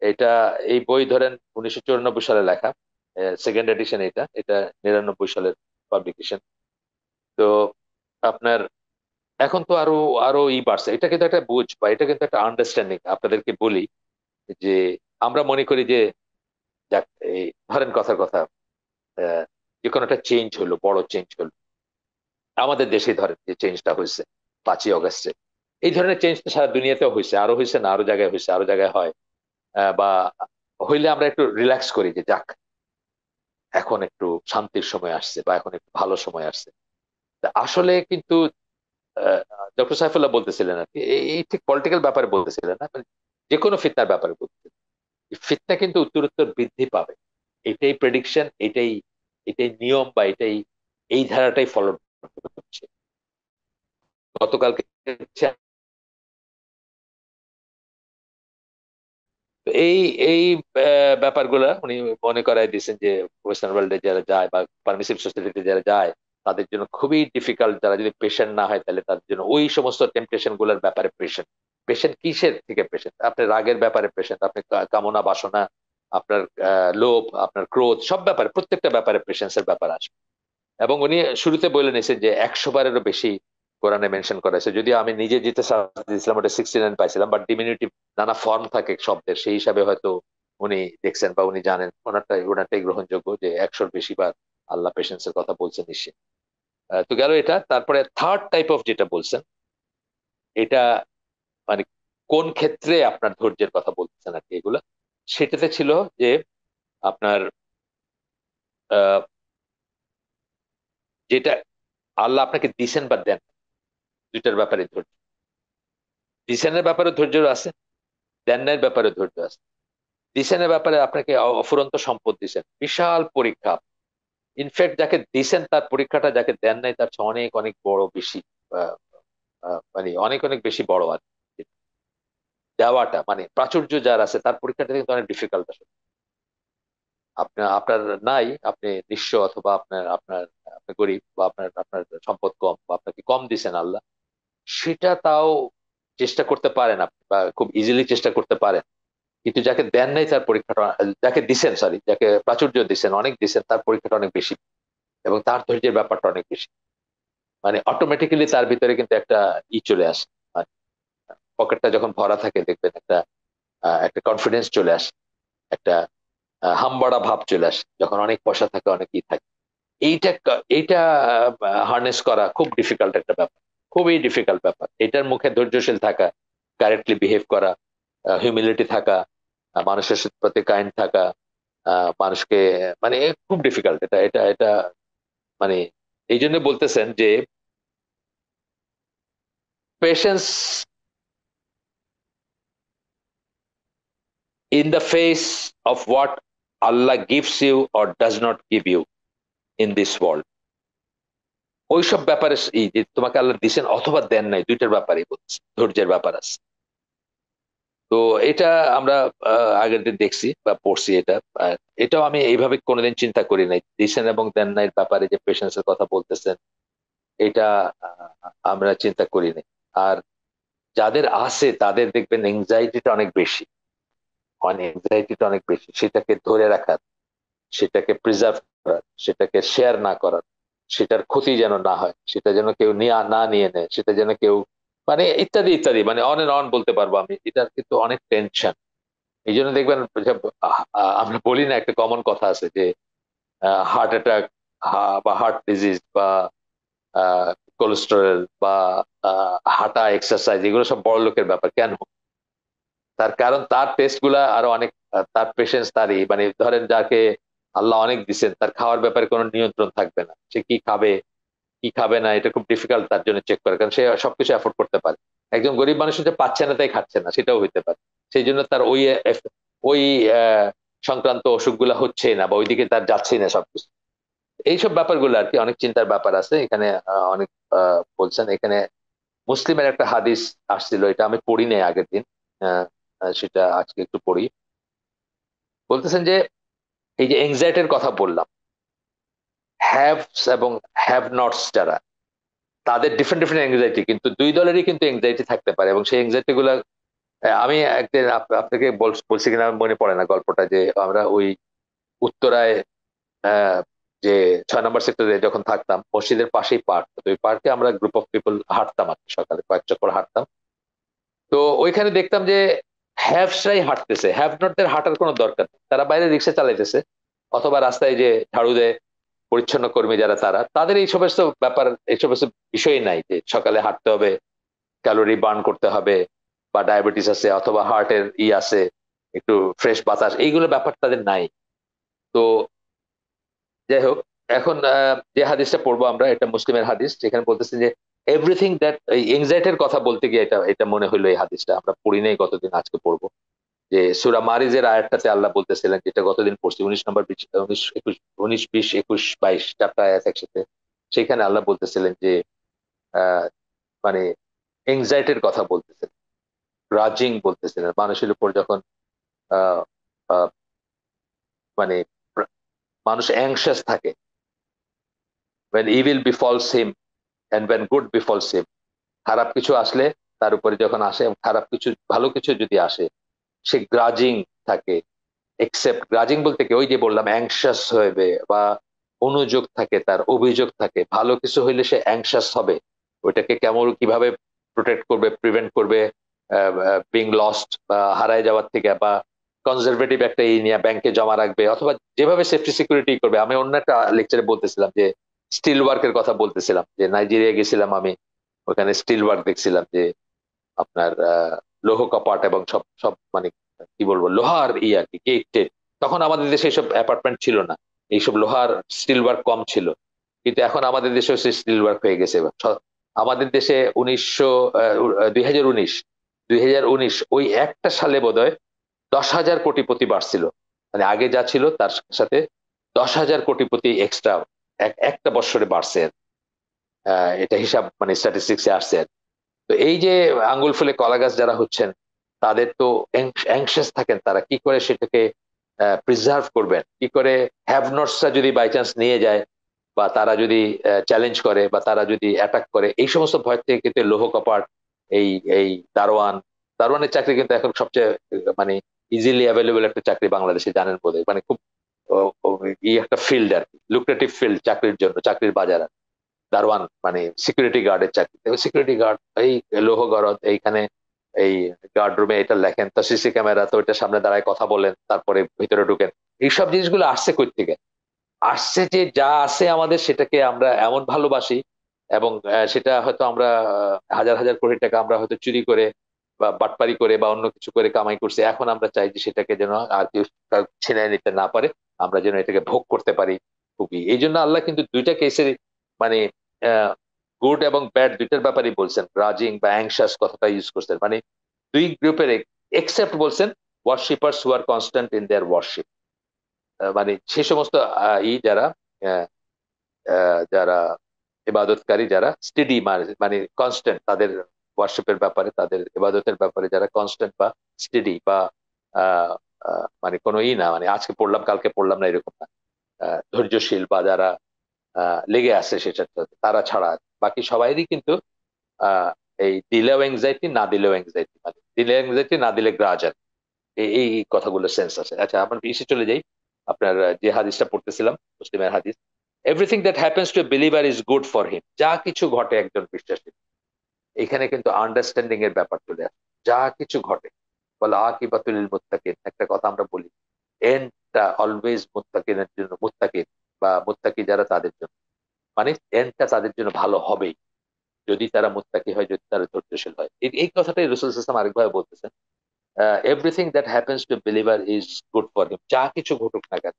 এটা এই বই ধরেন 1994 সালে লেখা, সেকেন্ড এডিশন, এটা এটা 99 সালের পাবলিকেশন। তো আপনার এখন তো আরো আরো বাড়ছে, এটা কিন্তু একটা বুঝ বা এটা কিন্তু একটা আন্ডারস্ট্যান্ডিং আপনাদেরকে বলি, যে আমরা মনে করি যে যাক, এই ধরেন কথার কথা, আহ, যে কোনো একটা চেঞ্জ হলো, বড় চেঞ্জ হলো আমাদের দেশে, ধরেন যে চেঞ্জটা হয়েছে 5ই অগস্টে, এই ধরনের চেঞ্জ তো সারা দুনিয়াতেও হয়েছে, আরো হয়েছে না, আরো জায়গায় হয়েছে, আরো জায়গায় হয়। বা হইলে আমরা একটু রিল্যাক্স করি যে যাক, এখন একটু শান্তির সময় আসছে বা এখন একটু ভালো সময় আসছে। তা আসলে কিন্তু ডক্টর সাইফুল্লাহ বলতেছিলেন আর কি, এই ঠিক পলিটিক্যাল ব্যাপারে বলতেছিলেন না, মানে যে কোনো ফিতনার ব্যাপারে বলতেছিলেন, এই ফিতনা কিন্তু উত্তরোত্তর বৃদ্ধি পাবে। এটাই প্রেডিকশন, এটাই এটাই নিয়ম, বা এটাই এই ধারাটাই ফলো হচ্ছে। গতকালকে তো এই এই ব্যাপারগুলা উনি মনে করাই দিয়েছেন যে ওয়েস্টার্ন ওয়ার্ল্ডে যারা যায় বা পারমিসিভ সোসাইটিতে যারা যায়, তাদের জন্য খুবই ডিফিকাল্ট। যারা যদি পেশেন্ট না হয় তাহলে তাদের জন্য ওই সমস্ত টেম্পটেশন গুলোর ব্যাপারে পেশেন্ট। পেশেন্ট কিসের থেকে পেশেন্ট? আপনার রাগের ব্যাপারে পেশেন্ট, আপনি কামনা বাসনা, আপনার লোভ, আপনার ক্রোধ, সব ব্যাপারে, প্রত্যেকটা ব্যাপারে পেশেন্সের ব্যাপার আসবে। এবং উনি শুরুতে বলে নিয়েছেন যে 100 বারেরও বেশি কোরআনে মেনশন করা হয়েছে। যদিও আমি নিজে যেটা সার্চ দিয়েছিলাম ওটা 69 পাইছিলাম, বাট ডিমিনিটিভ নানা ফর্ম থাকে শব্দের, সেই হিসাবে হয়তো উনি দেখছেন বা উনি জানেন, ওনারটাই গ্রহণযোগ্য যে 100-র বেশি বার আল্লাহ পেশেন্সের কথা বলছেন নিশ্চয়ই। তো গেল এটা, তারপরে থার্ড টাইপ অফ যেটা বলছেন, এটা মানে কোন ক্ষেত্রে আপনার ধৈর্যের কথা বলতেছেন আর কি, এগুলা সেটাতে ছিল যে আপনার আহ, যেটা আল্লাহ আপনাকে দিছেন বা দেন, দুইটার ব্যাপারে ধৈর্য। দিছেনের ব্যাপারে ধৈর্য আছে, দেনের ব্যাপারে ধৈর্য আছে। দিছেনের ব্যাপারে আপনাকে অফুরন্ত সম্পদ দিছেন, বিশাল পরীক্ষা। ইনফ্যাক্ট যাকে দিছেন তার পরীক্ষাটা যাকে দেন নাই তার চেয়ে অনেক অনেক বড় বেশি, আহ, মানে অনেক অনেক বেশি বড় আর কি। দেওয়াটা মানে প্রাচুর্য যার আছে তার পরীক্ষাটা কিন্তু অনেক ডিফিকাল্ট আসলে। আপনার আপনার নাই, আপনি নিঃস্ব, অথবা আপনার আপনার আপনি গরিব, বা আপনার আপনার সম্পদ কম, বা আপনাকে কম দিছেন আল্লাহ, সেটা তাও চেষ্টা করতে পারেন আপনি, বা খুব ইজিলি চেষ্টা করতে পারেন। কিন্তু যাকে দেন নাই তার পরীক্ষাটা, যাকে দিছেন, সরি, যাকে প্রাচুর্য দিচ্ছেন, অনেক দিচ্ছেন, তার পরীক্ষাটা অনেক বেশি, এবং তার ধৈর্যের ব্যাপারটা অনেক বেশি। মানে অটোমেটিক্যালি তার ভিতরে কিন্তু একটা চলে আসে, মানে পকেটটা যখন ভরা থাকে দেখবেন একটা একটা কনফিডেন্স চলে আসে, একটা হামবাড়া ভাব চলে আসে যখন অনেক পয়সা থাকে, অনেক থাকে। এইটা এইটা হার্নেস করা খুব ডিফিকাল্ট একটা ব্যাপার, খুবই ডিফিকাল্ট ব্যাপার। এটার মুখে ধৈর্যশীল থাকা, কারেক্টলি বিহেভ করা, হিউমিলিটি থাকা, মানুষের প্রতি কাইন্ড থাকা, মানুষকে মানে খুব ডিফিকাল্ট এটা এটা এটা মানে এই জন্য বলতেছেন যে patience in the face of what Allah gives you or does not give you in this world. ওইসব ব্যাপারে এই যে তোমাকে আল্লাহ দিছেন অথবা দেন নাই, দুইটার ব্যাপারে বলছে, ধৈর্যের ব্যাপার আছে। তো এটা আমরা আগের দিন দেখছি বা পড়ছি এটা। আহ, এটাও আমি এইভাবে কোনোদিন চিন্তা করি নাই, দিছেন এবং দেন নাই ব্যাপারে যে পেশেন্সের কথা বলতেছেন, এটা আমরা চিন্তা করি নাই। আর যাদের আছে তাদের দেখবেন এংজাইটিটা অনেক বেশি, মানে এংজাইটিটা অনেক বেশি সেটাকে ধরে রাখার। সেটাকে প্রিজার্ভ করার, সেটাকে শেয়ার না করার, সেটার ক্ষতি যেন না হয়, সেটা যেন কেউ না নিয়ে নেয়, সেটা যেন কেউ মানে ইত্যাদি ইত্যাদি, মানে অন এন্ড অন বলতে পারবো আমি। এটার কিন্তু অনেক টেনশন। এই জন্য দেখবেন যে, আমরা বলি না, একটা কমন কথা আছে যে হার্ট অ্যাটাক বা হার্ট ডিজিজ বা কোলেস্টেরল বা হাঁটা এক্সারসাইজ, এগুলো সব বড় লোকের ব্যাপার। কেন? তার কারণ তার টেস্ট গুলা আরো অনেক, তার পেশেন্স, তারই মানে ধরেন যাকে আল্লাহ অনেক দিচ্ছেন, তার খাওয়ার ব্যাপারে কোনো নিয়ন্ত্রণ থাকবে না। সে কি খাবে কি খাবে না এটা খুব ডিফিকাল্ট তার জন্য চেক করে, কারণ সে সবকিছু অ্যাফোর্ড করতে পারে। একজন গরিব মানুষ যে পাচ্ছে না তাই খাচ্ছে না, সেটাও হইতে পারে। সেই জন্য তার ওই আহ, সংক্রান্ত অসুখ গুলা হচ্ছে না, বা ওইদিকে তার যাচ্ছেই না সবকিছু। এইসব ব্যাপারগুলো আর কি, অনেক চিন্তার ব্যাপার আছে এখানে। অনেক বলছেন এখানে মুসলিমের একটা হাদিস আসছিল, এটা আমি পড়ি নাই আগের দিন। আহ, সেটা আজকে একটু পড়ি। বলতেছেন যে এই যে এংজাইটির কথা বললাম, হ্যাভস এবং হ্যাভ নটস যারা, তাদের ডিফারেন্ট ডিফারেন্ট এংজাইটি, কিন্তু দুই দলেরই কিন্তু এংজাইটি থাকতে পারে। এবং সেই এংজাইটি গুলা আমি একদিন আপনাকে বলছি কিনা আমার মনে পড়ে না গল্পটা, যে আমরা ওই উত্তরায় আহ, যে 6 নম্বর সেক্টরে যখন থাকতাম, মসজিদের পাশেই পার্ক, তো ওই পার্কে আমরা গ্রুপ অফ পিপল হাঁটতাম আর কি, সকালে কয়েক চক্কর হাঁটতাম। তো ওইখানে দেখতাম যে হ্যাভসরাই হাঁটতেছে, হ্যাভ নটদের হাঁটার কোনো দরকার নেই, তারা বাইরে রিক্সা চালাইতেছে অথবা রাস্তায় যে ঝাড়ু দেয় পরিচ্ছন্ন কর্মী যারা, তাদের এই সমস্ত ব্যাপার, এই সমস্ত বিষয় নাই যে সকালে হাঁটতে হবে, ক্যালোরি বার্ন করতে হবে, বা ডায়াবেটিস আছে অথবা হার্টের আছে, একটু ফ্রেশ বাতাস, এইগুলো ব্যাপার তাদের নাই। তো যাই হোক, এখন যে হাদিসটা পড়বো আমরা, এটা মুসলিমের হাদিস, যেখানে বলতেছে যে এভরিথিং দ্যাট, এই এংজাইটির কথা বলতে গিয়ে এটা এটা মনে হলো, এই হাদিসটা আমরা পড়ি নাই গতদিন, আজকে পড়বো। যে সূরা মারিজের আয়াতটাতে আল্লাহ বলতেছিলেন, যেটা গতদিন পড়ছি, 19 নম্বর, 19 21 19 20 21 22 চারটা আয়াত একসাথে। সেখানে আল্লাহ বলতেছিলেন যে আহ মানে এংজাইটির কথা বলতেছেন, গ্রাজিং বলতেছিলেন, মানুষের উপর যখন আহ আহ, মানে মানুষ অ্যাংশাস থাকে, when evil befalls him and when good befalls him, খারাপ কিছু আসলে তার উপরে যখন আসে, এবং খারাপ কিছু ভালো কিছু যদি আসে, সে গ্রাজিং থাকে। একসেপ্ট গ্রাজিং বলতে কি, ওই যে বললাম অ্যাংশাস হইবে, বা অনুযোগ থাকে, তার অভিযোগ থাকে, ভালো কিছু হইলে সে অ্যাংশাস হবে, ওইটাকে কেমন কিভাবে প্রোটেক্ট করবে, প্রিভেন্ট করবে বিং লস্ট, বা হারায় যাওয়ার থেকে, বা কনজারভেটিভ একটা এই নিয়ে ব্যাংকে জমা রাখবে, অথবা যেভাবে সেফটি সিকিউরিটি করবে। আমি অন্য একটা লেকচারে বলতেছিলাম যে স্টিল ওয়ার্কের কথা বলতেছিলাম, যে নাইজেরিয়া গেছিলাম আমি, ওখানে স্টিল ওয়ার্ক দেখছিলাম, যে আপনার লৌহ কপাট এবং সব সব মানে কি বলবো, লোহার আর কি, গেট টেট। তখন আমাদের দেশে এইসব অ্যাপার্টমেন্ট ছিল না, এইসব লোহার স্টিল ওয়ার্ক কম ছিল। কিন্তু এখন আমাদের দেশেও সে স্টিল ওয়ার্ক হয়ে গেছে। আমাদের দেশে 2019 2019 ওই একটা সালে বোধহয় 10,000 কোটিপতি বাড়ছিল, মানে আগে যা ছিল তার সাথে 10,000 কোটিপতি এক্সট্রা একটা বছরে বাড়ছে। এটা হিসাব মানে স্ট্যাটিস্টিক্সে আসছে। তো এই যে আঙ্গুল ফুলে কলা গাছ যারা হচ্ছেন, তাদের তো অ্যাংশাস থাকেন, তারা কি করে সেটাকে প্রিজার্ভ করবেন, কি করে হ্যাভ নটসরা যদি বাই চান্স নিয়ে যায়, বা তারা যদি চ্যালেঞ্জ করে, বা তারা যদি অ্যাটাক করে, এই সমস্ত ভয় থেকে কিন্তু লৌহ কপাট, এই এই দারোয়ান, দারোয়ানের চাকরি কিন্তু এখন সবচেয়ে মানে ইজিলি অ্যাভেলেবল একটা চাকরি বাংলাদেশে, জানেন বোধহয়, মানে খুব একটা ফিল্ড আর কি, লুক্রেটিভ ফিল্ড চাকরির জন্য, চাকরির বাজার। দারোয়ান মানে সিকিউরিটি গার্ডের চাকরি, সিকিউরিটি গার্ড এই লৌহ গরদ এইখানে, এই গার্ড রুমে এটা লেখেন, তো সিসি ক্যামেরা, তো এটা সামনে দাঁড়ায় কথা বলেন, তারপরে ভিতরে ঢুকেন। এইসব জিনিসগুলো আসছে কই থেকে? আসছে যে যা আছে আমাদের, সেটাকে আমরা এমন ভালোবাসি, এবং সেটা হয়তো আমরা হাজার হাজার কোটি টাকা আমরা হয়তো চুরি করে বা বাটপারি করে বা অন্য কিছু করে কামাই করছি, এখন আমরা চাই যে সেটাকে যেন আর কেউ ছিনিয়ে নিতে না পারে, আমরা যেন এটাকে ভোগ করতে পারি। খুবই এই জন্য আল্লাহ কিন্তু দুইটা কেসের মানে গুড এবং ব্যাড দুইটার ব্যাপারই বলছেন, গ্রাজিং বা অ্যাংশাস কথাটা ইউজ করছেন, মানে দুই গ্রুপের, এক্সেপ্ট বলছেন ওয়ার্শিপার্স হু আর কনস্ট্যান্ট ইন দেয়ার ওয়ার্শিপ, মানে সে সমস্ত যারা আহ, যারা ইবাদতকারী, যারা স্টেডি মানে কনস্ট্যান্ট তাদের ওয়ার্শিপের ব্যাপারে, তাদের ইবাদতের ব্যাপারে যারা কনস্ট্যান্ট বা স্টেডি, বা মানে কোনো না, মানে আজকে পড়লাম কালকে পড়লাম না এরকম না, ধৈর্যশীল, বা যারা লেগে আছে সেটার সাথে, তারা ছাড়া বাকি সবাইরই কিন্তু আহ এই দিলেও এংজাইটি, না দিলেও এংজাইটি, মানে দিলে এংজাইটি, না দিলে গ্রাজ আর এই এই কথাগুলো সেন্স আছে। আচ্ছা, আমার পিছিয়ে চলে যাই। আপনার যে হাদিসটা পড়তেছিলাম, মুসলিমের হাদিস, everything that happens to believer is good for হিম। যা কিছু ঘটে একজন বিশ্বাসী, এখানে কিন্তু আন্ডারস্ট্যান্ডিং এর ব্যাপার চলে আসে। যা কিছু ঘটে, বলে আকিবাতুল মুত্তাকিন, একটা কথা আমরা বলি, এন্ডটা অলওয়েজ মুত্তাকিনের জন্য, মুত্তাকিন বা মুত্তাকি যারা তাদের জন্য, মানে এন্ডটা তাদের জন্য ভালো হবেই, যদি তারা মুত্তাকি হয়, যদি তারা ধৈর্যশীল হয়। এই কথাটাই রাসূল সাল্লাল্লাহু আলাইহি ওয়াসাল্লাম আরেকভাবে বলতেছেন, everything that happens to believer is good for হিম। যা কিছু ঘটুক না কেন,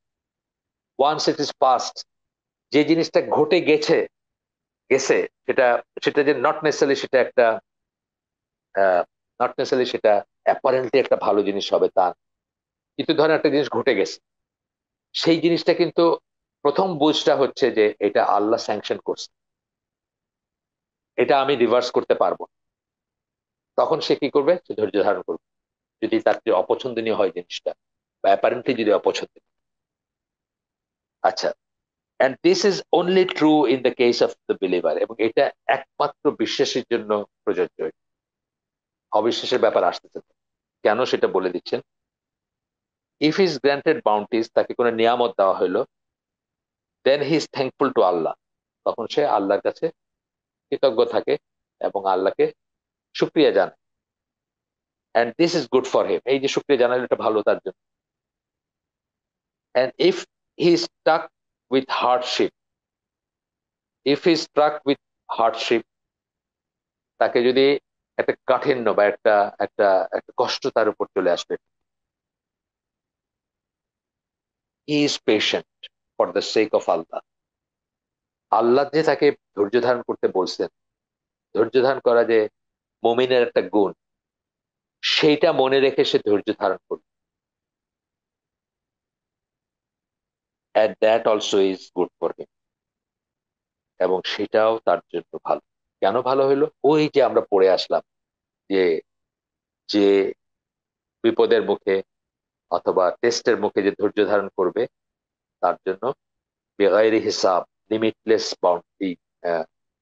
ওয়ান্স ইট ইজ পাস্ট, যে জিনিসটা ঘটে গেছে গেছে, সেটা সেটা যে নট নেসেসারি সেটা একটা নট নেসেসারি সেটা অ্যাপারেন্টলি একটা ভালো জিনিস হবে তা না। কিন্তু ধরেন একটা জিনিস ঘটে গেছে, সেই জিনিসটা কিন্তু প্রথম বুঝটা হচ্ছে যে এটা আল্লাহ স্যাংশন করছে, এটা আমি রিভার্স করতে পারবো না। তখন সে কি করবে? সে ধৈর্য ধারণ করবে, যদি তার যে অপছন্দনীয় হয় জিনিসটা, বা অ্যাপারেন্টলি যদি অপছন্দনীয়। আচ্ছা, and this is only true in the case of the believer, এবং এটা একমাত্র বিশ্বাসীর জন্য প্রযোজ্য। অবিশ্বাসের ব্যাপার আসতেছে না। কেন সেটা বলে দিচ্ছেন। ইফ ইজ গ্রান্টেড বাউন্টিজ, তাকে কোনো নিয়ামত দেওয়া হলো, দেন হি ইজ থ্যাঙ্কফুল টু আল্লাহ, তখন সে আল্লাহর কাছে কৃতজ্ঞ থাকে এবং আল্লাহকে শুক্রিয়া জানায়। And this is good for him, এই যে শুক্রিয়া জানালে এটা ভালো তার জন্য। And if he stuck with hardship, if he struck with hardship, তাকে যদি একটা কাঠিন্য বা একটা একটা একটা কষ্ট তার উপর চলে আসবে, he is patient for the sake of Allah. Allah যে তাকে ধৈর্য ধারণ করতে বলছেন, ধৈর্য ধারণ করা যে মুমিনের একটা গুণ, সেইটা মনে রেখে সে ধৈর্য ধারণ করবে, and that also is good for him, এবং সেটাও তার জন্য ভালো। কেন ভালো হলো? ওই যে আমরা পড়ে আসলাম যে যে বিপদের মুখে অথবা টেস্টের মুখে যে ধৈর্য ধারণ করবে, তার জন্য বেগাইরি হিসাব, লিমিটলেস বাউন্টি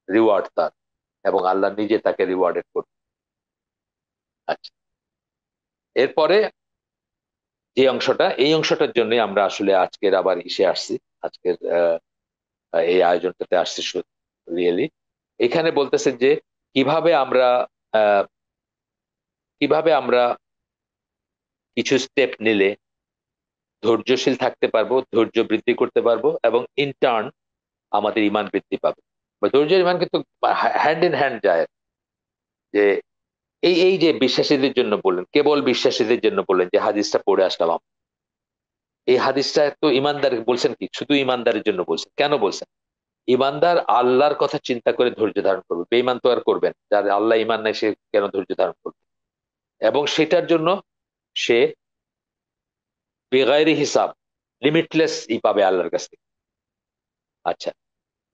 রিওয়ার্ড তার, এবং আল্লাহ নিজে তাকে রিওয়ার্ডেড করবে। আচ্ছা, এরপরে যে অংশটা, এই অংশটার জন্য আমরা আসলে আজকের আবার ইসে আসছি, আজকের এই আয়োজনটাতে আসছি রিয়েলি। এখানে বলতেছেন যে কিভাবে আমরা আহ, কিভাবে আমরা কিছু স্টেপ নিলে ধৈর্যশীল থাকতে পারবো, ধৈর্য বৃদ্ধি করতে পারবো, এবং ইনটার্ন আমাদের ইমান বৃদ্ধি পাবে। বা ধৈর্য ইমান কিন্তু হ্যান্ড ইন হ্যান্ড যায়। যে এই এই যে বিশ্বাসীদের জন্য বললেন, কেবল বিশ্বাসীদের জন্য বললেন, যে হাদিসটা পড়ে আসলাম আমরা, এই হাদিসটা তো ইমানদার বলছেন কি, শুধু ইমানদারের জন্য বলছেন। কেন বলছেন? ইমানদার আল্লাহর কথা চিন্তা করে ধৈর্য ধারণ করবে, বেঈমান তো আর করবেন, যার আল্লাহ ইমান নাই সে কেন ধৈর্য ধারণ করবে? এবং সেটার জন্য সে বেগাইরি হিসাব, লিমিটলেস ই পাবে আল্লাহর কাছ থেকে। আচ্ছা,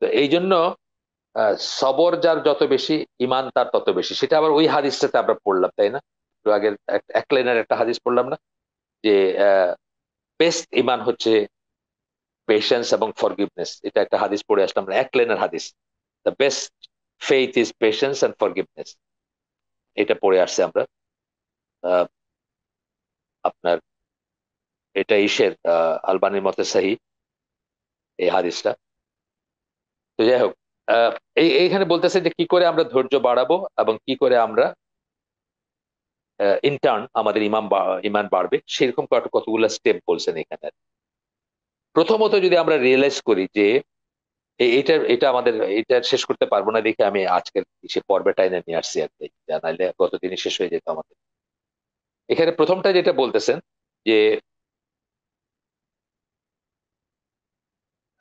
তো এই জন্য সবর যার যত বেশি, ইমান তার তত বেশি। সেটা আবার ওই হাদিসটাতে আমরা পড়লাম, তাই না? একটু আগের এক লাইনের একটা হাদিস পড়লাম না, যে বেস্ট ইমান হচ্ছে পেশেন্স এবং ফরগিভনেস। এটা একটা হাদিস পড়ে আসলাম, এক লাইনের হাদিস, the best faith is patience and forgiveness. এটা পড়ে আসছে আমরা। আহ, আপনার এটা ইসের আলবানির মতে সহি এই হাদিসটা। তো যাই হোক, আহ, এইখানে বলতেছে যে কি করে আমরা ধৈর্য বাড়াবো এবং কি করে আমরা ইন্টার্ন আমাদের ইমান বাড়বে, সেরকম কতগুলো স্টেপ বলছেন এখানে। প্রথমত যদি আমরা রিয়েলাইজ করি যে এটা এটা আমাদের এটা শেষ করতে পারবো না, দেখে আমি আজকের সে পর্বে টাইনে নিয়ে আসছি আর কি, নাহলে গতদিনই শেষ হয়ে যেত আমাদের। এখানে প্রথমটা যেটা বলতেছেন, যে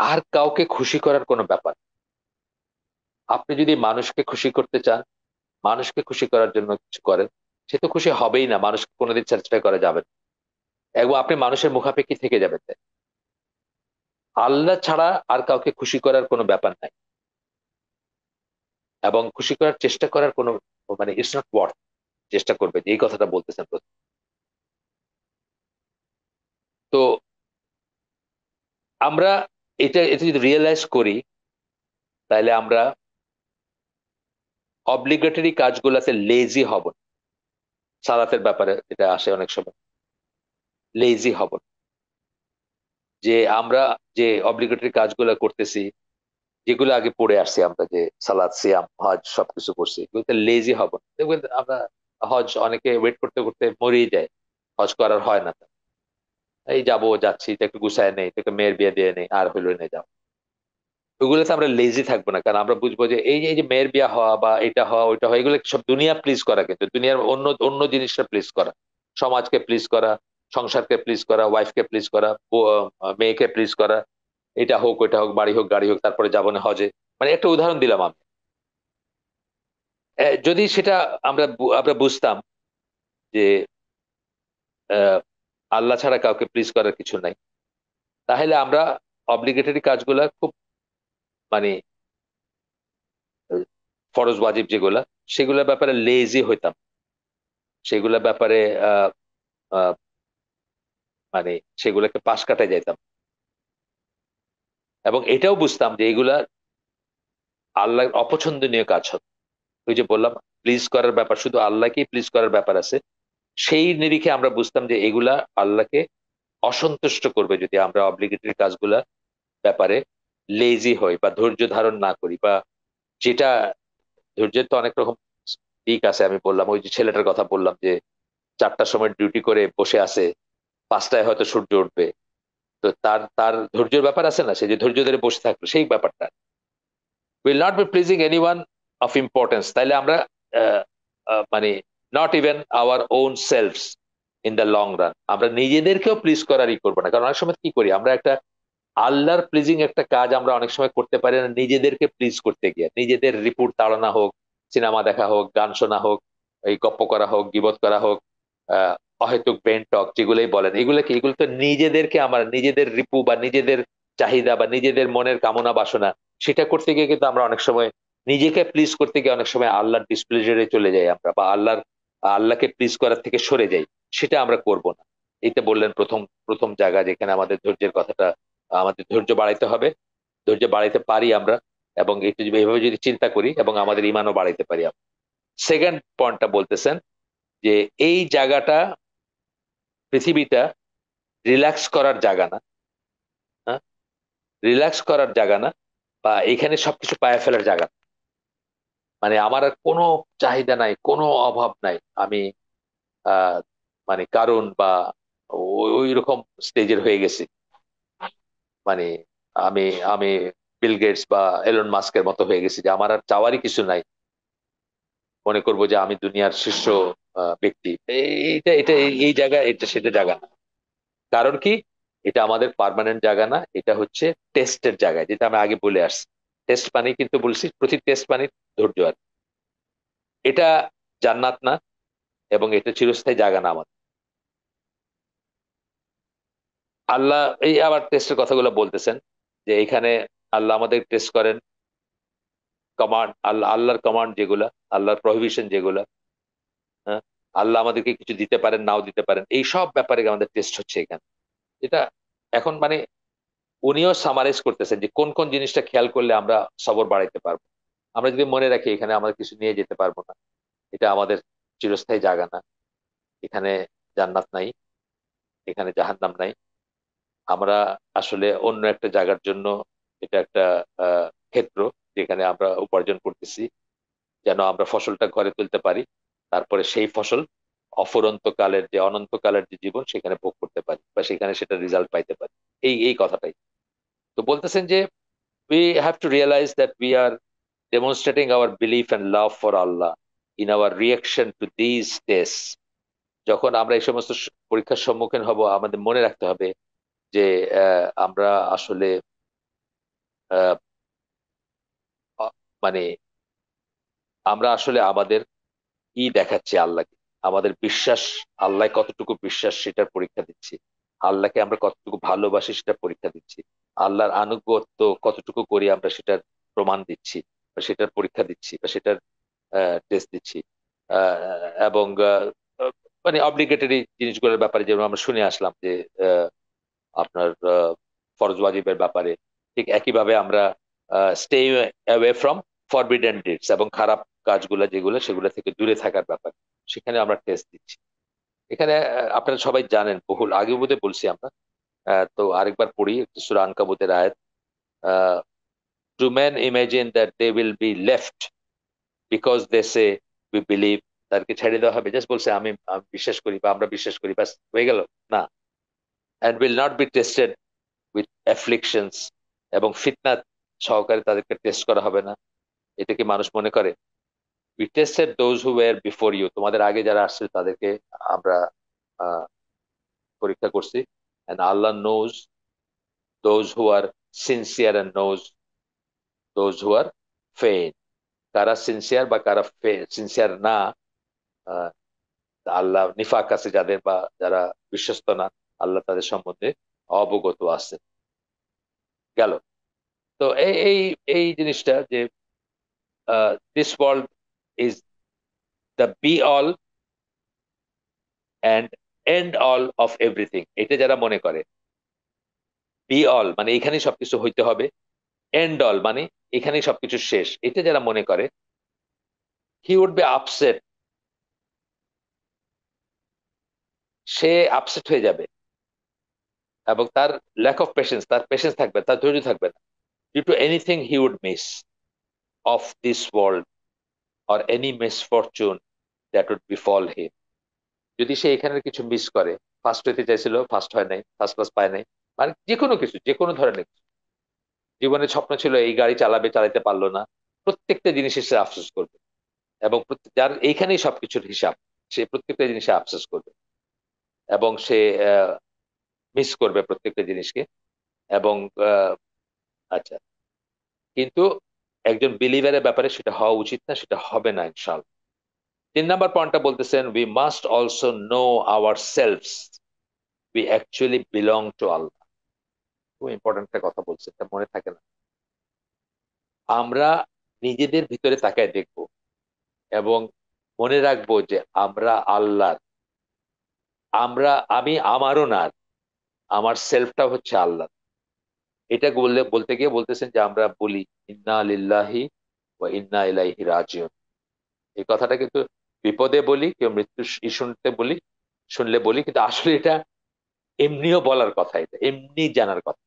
আর কাউকে খুশি করার কোনো ব্যাপার, আপনি যদি মানুষকে খুশি করতে চান, মানুষকে খুশি করার জন্য কিছু করেন, সে তো খুশি হবেই না, মানুষকে কোনোদিন স্যাটিসফাই করা যাবে না, এবং আপনি মানুষের মুখাপেক্ষী থেকে যাবেন। আল্লাহ ছাড়া আর কাউকে খুশি করার কোনো ব্যাপার নাই, এবং খুশি করার চেষ্টা করার কোনো, মানে ইটস নট ওয়ার্থ, চেষ্টা করবে যে, এই কথাটা বলতেছেন প্রথম। তো আমরা এটা এটা যদি রিয়েলাইজ করি, তাহলে আমরা অব্লিগেটরি কাজগুলোতে লেজি হব না। সালাতের ব্যাপারে এটা আসে অনেক সময়, লেজি হব না। যে আমরা যে অব্লিগেটরি কাজগুলো করতেছি, যেগুলো আগে পড়ে আসছি আমরা, যে সালাদ, সিয়াম, হজ সবকিছু করছি, এগুলোতে লেজি হব না। দেখবেন আমরা হজ অনেকে ওয়েট করতে করতে মরিয়ে যায়, হজ করার হয় না। এই যাবো, যাচ্ছি তো একটু গুছায় নেই, তো একটু মেয়ের বিয়ে দিয়ে নেই, আর হইলো না যাও। ওইগুলোতে আমরা লেজি থাকবো না, কারণ আমরা বুঝবো যে এই যে মেয়ের বিয়ে হওয়া বা এটা হওয়া ওইটা হওয়া, এগুলো সব দুনিয়া প্লিজ করা, কিন্তু দুনিয়ার অন্য অন্য জিনিসটা প্লিজ করা, সমাজকে প্লিজ করা, সংসারকে প্লিজ করা, ওয়াইফকে প্লিজ করা, মেয়েকে প্লিজ করা, এটা হোক ওইটা হোক, বাড়ি হোক গাড়ি হোক, তারপরে যাবো না হজে। মানে একটা উদাহরণ দিলাম আমি। যদি সেটা আমরা বুঝতাম যে আহ, আল্লাহ ছাড়া কাউকে প্লিজ করার কিছু নাই, তাহলে আমরা অব্লিগেটরি কাজগুলা খুব মানে ফরজ ওয়াজিব যেগুলা, সেগুলোর ব্যাপারে লেজি হইতাম, সেগুলোর ব্যাপারে আহ আহ, মানে সেগুলোকে পাশ কাটায় যাইতাম, এবং এটাও বুঝতাম যে এগুলা আল্লাহর অপছন্দনীয় কাজ হবে। ওই যে বললাম, প্লিজ করার ব্যাপার, শুধু আল্লাহকেই প্লিজ করার ব্যাপার আছে, সেই নিরিখে আমরা বুঝতাম যে এগুলা আল্লাহকে অসন্তুষ্ট করবে যদি আমরা অব্লিগেটরি কাজগুলা ব্যাপারে লেজি হই বা ধৈর্য ধারণ না করি, বা যেটা ধৈর্যের তো অনেক রকম দিক আছে। আমি বললাম, ওই যে ছেলেটার কথা বললাম যে 4টার সময় ডিউটি করে বসে আছে, 5টায় হয়তো সূর্য উঠবে, তো তার তার ধৈর্যের ব্যাপার আছে না, সে যে ধৈর্য ধরে বসে থাকবে সেই ব্যাপারটা। Will not be pleasing anyone of importance, তাইলে আমরা মানে not even our own selfs in the long run, আমরা নিজেদেরকেও প্লিজ করারই করবো না। কারণ অনেক সময় কি করি আমরা, একটা আল্লাহর প্লিজিং একটা কাজ আমরা অনেক সময় করতে পারি না নিজেদেরকে প্লিজ করতে গিয়ে, নিজেদের রিপোর্ট তাড়ানো হোক, সিনেমা দেখা হোক, গান শোনা হোক, এই গপ্প করা হোক, গীবত করা হোক, আহ অহেতুক ব্রেন টক যেগুলোই বলেন, এগুলো কি, এগুলো তো নিজেদেরকে, আমার নিজেদের রিপু বা নিজেদের চাহিদা বা নিজেদের মনের কামনা বাসনা, সেটা করতে গিয়ে কিন্তু আমরা অনেক সময় নিজেকে প্লিজ করতে গিয়ে অনেক সময় আল্লাহর ডিসপ্লেজারে চলে যাই আমরা, বা আল্লাহকে প্লিজ করার থেকে সরে যাই। সেটা আমরা করব না। এইটা বললেন প্রথম প্রথম জায়গা যেখানে আমাদের ধৈর্যের কথাটা, আমাদের ধৈর্য বাড়াইতে হবে, ধৈর্য বাড়াইতে পারি আমরা, এবং একটু যদি এইভাবে যদি চিন্তা করি, এবং আমাদের ইমানও বাড়াইতে পারি আমরা। সেকেন্ড পয়েন্টটা বলতেছেন যে এই জায়গাটা, পৃথিবীটা রিল্যাক্স করার জায়গা না। হ্যাঁ, রিল্যাক্স করার জায়গা না, বা এখানে সবকিছু পায়ে ফেলার জায়গা না। মানে আমার আর কোনো চাহিদা নাই, কোনো অভাব নাই, আমি আহ মানে কারণ বা ওই রকম স্টেজের হয়ে গেছি। মানে আমি আমি বিল গেটস বা এলন মাস্কের মতো হয়ে গেছি, যে আমার আর চাওয়ারই কিছু নাই, মনে করবো যে আমি দুনিয়ার শীর্ষ ব্যক্তি। এইটা এটা এই জায়গা, এটা সেটা জায়গা না। কারণ কি, এটা আমাদের পার্মানেন্ট জায়গা না, এটা হচ্ছে টেস্টের জায়গায়, যেটা আমি আগে বলে আসছি। টেস্ট মানে কিন্তু বলছি, প্রতি টেস্ট মানে ধৈর্য। আর এটা জান্নাত না, এবং এটা চিরস্থায়ী জায়গা না আমাদের। আল্লাহ এই আবার টেস্টের কথাগুলো বলতেছেন, যে এখানে আল্লাহ আমাদের টেস্ট করেন, কমান্ড, আল্লাহর কমান্ড যেগুলা, আল্লাহর প্রহিবিশন যেগুলা, হ্যাঁ, আল্লাহ আমাদেরকে কিছু দিতে পারেন, নাও দিতে পারেন, এই সব ব্যাপারে আমাদের টেস্ট হচ্ছে এখানে। এটা এখন মানে উনিও সামারাইজ করতেছেন যে কোন কোন জিনিসটা খেয়াল করলে আমরা সবর বাড়াইতে পারবো। আমরা যদি মনে রাখি এখানে আমাদের কিছু নিয়ে যেতে পারবো না, এটা আমাদের চিরস্থায়ী জায়গা না, এখানে জান্নাত নাই, এখানে জাহান্নাম নাই, আমরা আসলে অন্য একটা জায়গার জন্য, এটা একটা ক্ষেত্র যেখানে আমরা উপার্জন করতেছি, যেন আমরা ফসলটা ঘরে তুলতে পারি, তারপরে সেই ফসল অফুরন্তকালের যে অনন্তকালের যে জীবন সেখানে ভোগ করতে পারি, বা সেখানে সেটা রেজাল্ট পাইতে পারি। এই এই কথাটাই তো বলতেছেন যে we have to realize that we are demonstrating our belief and love for Allah in our reaction to these tests. যখন আমরা এই সমস্ত পরীক্ষার সম্মুখীন হব, আমাদের মনে রাখতে হবে যে আমরা আসলে আহ, আ- মানে আমরা আসলে আমাদের কি দেখাচ্ছি আল্লাহকে, আমাদের বিশ্বাস, আল্লাহ কতটুকু বিশ্বাস সেটার পরীক্ষা দিচ্ছি, আল্লাহকে আমরা কতটুকু ভালোবাসি সেটার পরীক্ষা দিচ্ছি, আল্লাহর আনুগত্য কতটুকু করি আমরা সেটার প্রমাণ দিচ্ছি, বা সেটার পরীক্ষা দিচ্ছি, বা সেটার টেস্ট দিচ্ছি। এবং মানে অব্লিগেটরি জিনিসগুলোর ব্যাপারে যেমন আমরা শুনে আসলাম যে আপনার ফরজ ওয়াজিবের ব্যাপারে, ঠিক একইভাবে আমরা stay away from forbidden deeds, এবং খারাপ কাজগুলো যেগুলো সেগুলো থেকে দূরে থাকার ব্যাপার, সেখানে আমরা টেস্ট দিচ্ছি। এখানে আপনারা সবাই জানেন, বহুল আগে বোধহয় বলছি আমরা, তো আরেকবার পড়ি সূরা আনকাবুতের আয়াত। To men imagine that they will be left because they say we believe, তাদেরকে ছেড়ে দেওয়া হবে, জাস্ট বলছে আমি আমি বিশ্বাস করি বা আমরা বিশ্বাস করি, ব্যাস হয়ে গেল। না, and will not be tested with afflictions, এবং ফিতনা সহকারে তাদেরকে টেস্ট করা হবে না। এটা কি মানুষ মনে করে? We tested those who were before you, তোমাদের আগে যারা আসছে তাদেরকে আমরা আহ, পরীক্ষা করছি। And Allah knows those who are sincere and knows those who are feign, কারা সিনসিয়ার বা কারা সিনসিয়ার না। আহ, আল্লাহ নিফাক আছে যাদের বা যারা বিশ্বস্ত না, আল্লাহ তাদের সম্বন্ধে অবগত আছে। গেল। তো এই এই এই জিনিসটা যে this world is the be all and end all of everything, এটা যারা মনে করে, বি অল মানে এখানেই সবকিছু হইতে হবে, এন্ড অল মানে এখানেই সবকিছু শেষ, এটা যারা মনে করে, হি উড বি আপসেট, সে আপসেট হয়ে যাবে, এবং তার ল্যাক অফ পেশেন্স, তার পেশেন্স থাকবে, তার ধৈর্য থাকবে না, due to anything he would miss of this world or any misfortune that would befall him. যদি সে এখানের কিছু মিস করে, ফার্স্ট হইতে চাইছিল, ফার্স্ট হয় নাই, ফার্স্ট ক্লাস পায় নাই, মানে যে কোনো কিছু, যে কোনো ধরনের জীবনের স্বপ্ন ছিল এই গাড়ি চালাবে, চালাতে পারলো না, প্রত্যেকটা জিনিসে সে আফসোস করবে, এবং যার এইখানেই সবকিছুর হিসাব, সে প্রত্যেকটা জিনিসে আফসোস করবে, এবং সে মিস করবে প্রত্যেকটা জিনিসকে। এবং আহ, আচ্ছা, কিন্তু একজন বিলিভারের ব্যাপারে সেটা হওয়া উচিত না, সেটা হবে না ইনশাল্লাহ। 3 নম্বর পয়েন্টটা বলতেছেন, we must also know ourselves, we actually belong to Allah. খুব ইম্পর্টেন্ট একটা কথা বলছে, এটা মনে থাকে না। আমরা নিজেদের ভিতরে তাকায় দেখব এবং মনে রাখবো যে আমরা আল্লাহর, আমরা, আমি আমারও না, আমার সেলফটা হচ্ছে আল্লাহ। এটা বললে, বলতে গিয়ে বলতেছেন যে আমরা বলি ইন্না লিল্লাহি ওয়া ইন্না ইলাইহি রাজিউন, এই কথাটা কিন্তু বিপদে বলি, কেউ মৃত্যু শুনতে বলি, শুনলে বলি, কিন্তু আসলে এটা এমনিও বলার কথা, এটা এমনি জানার কথা,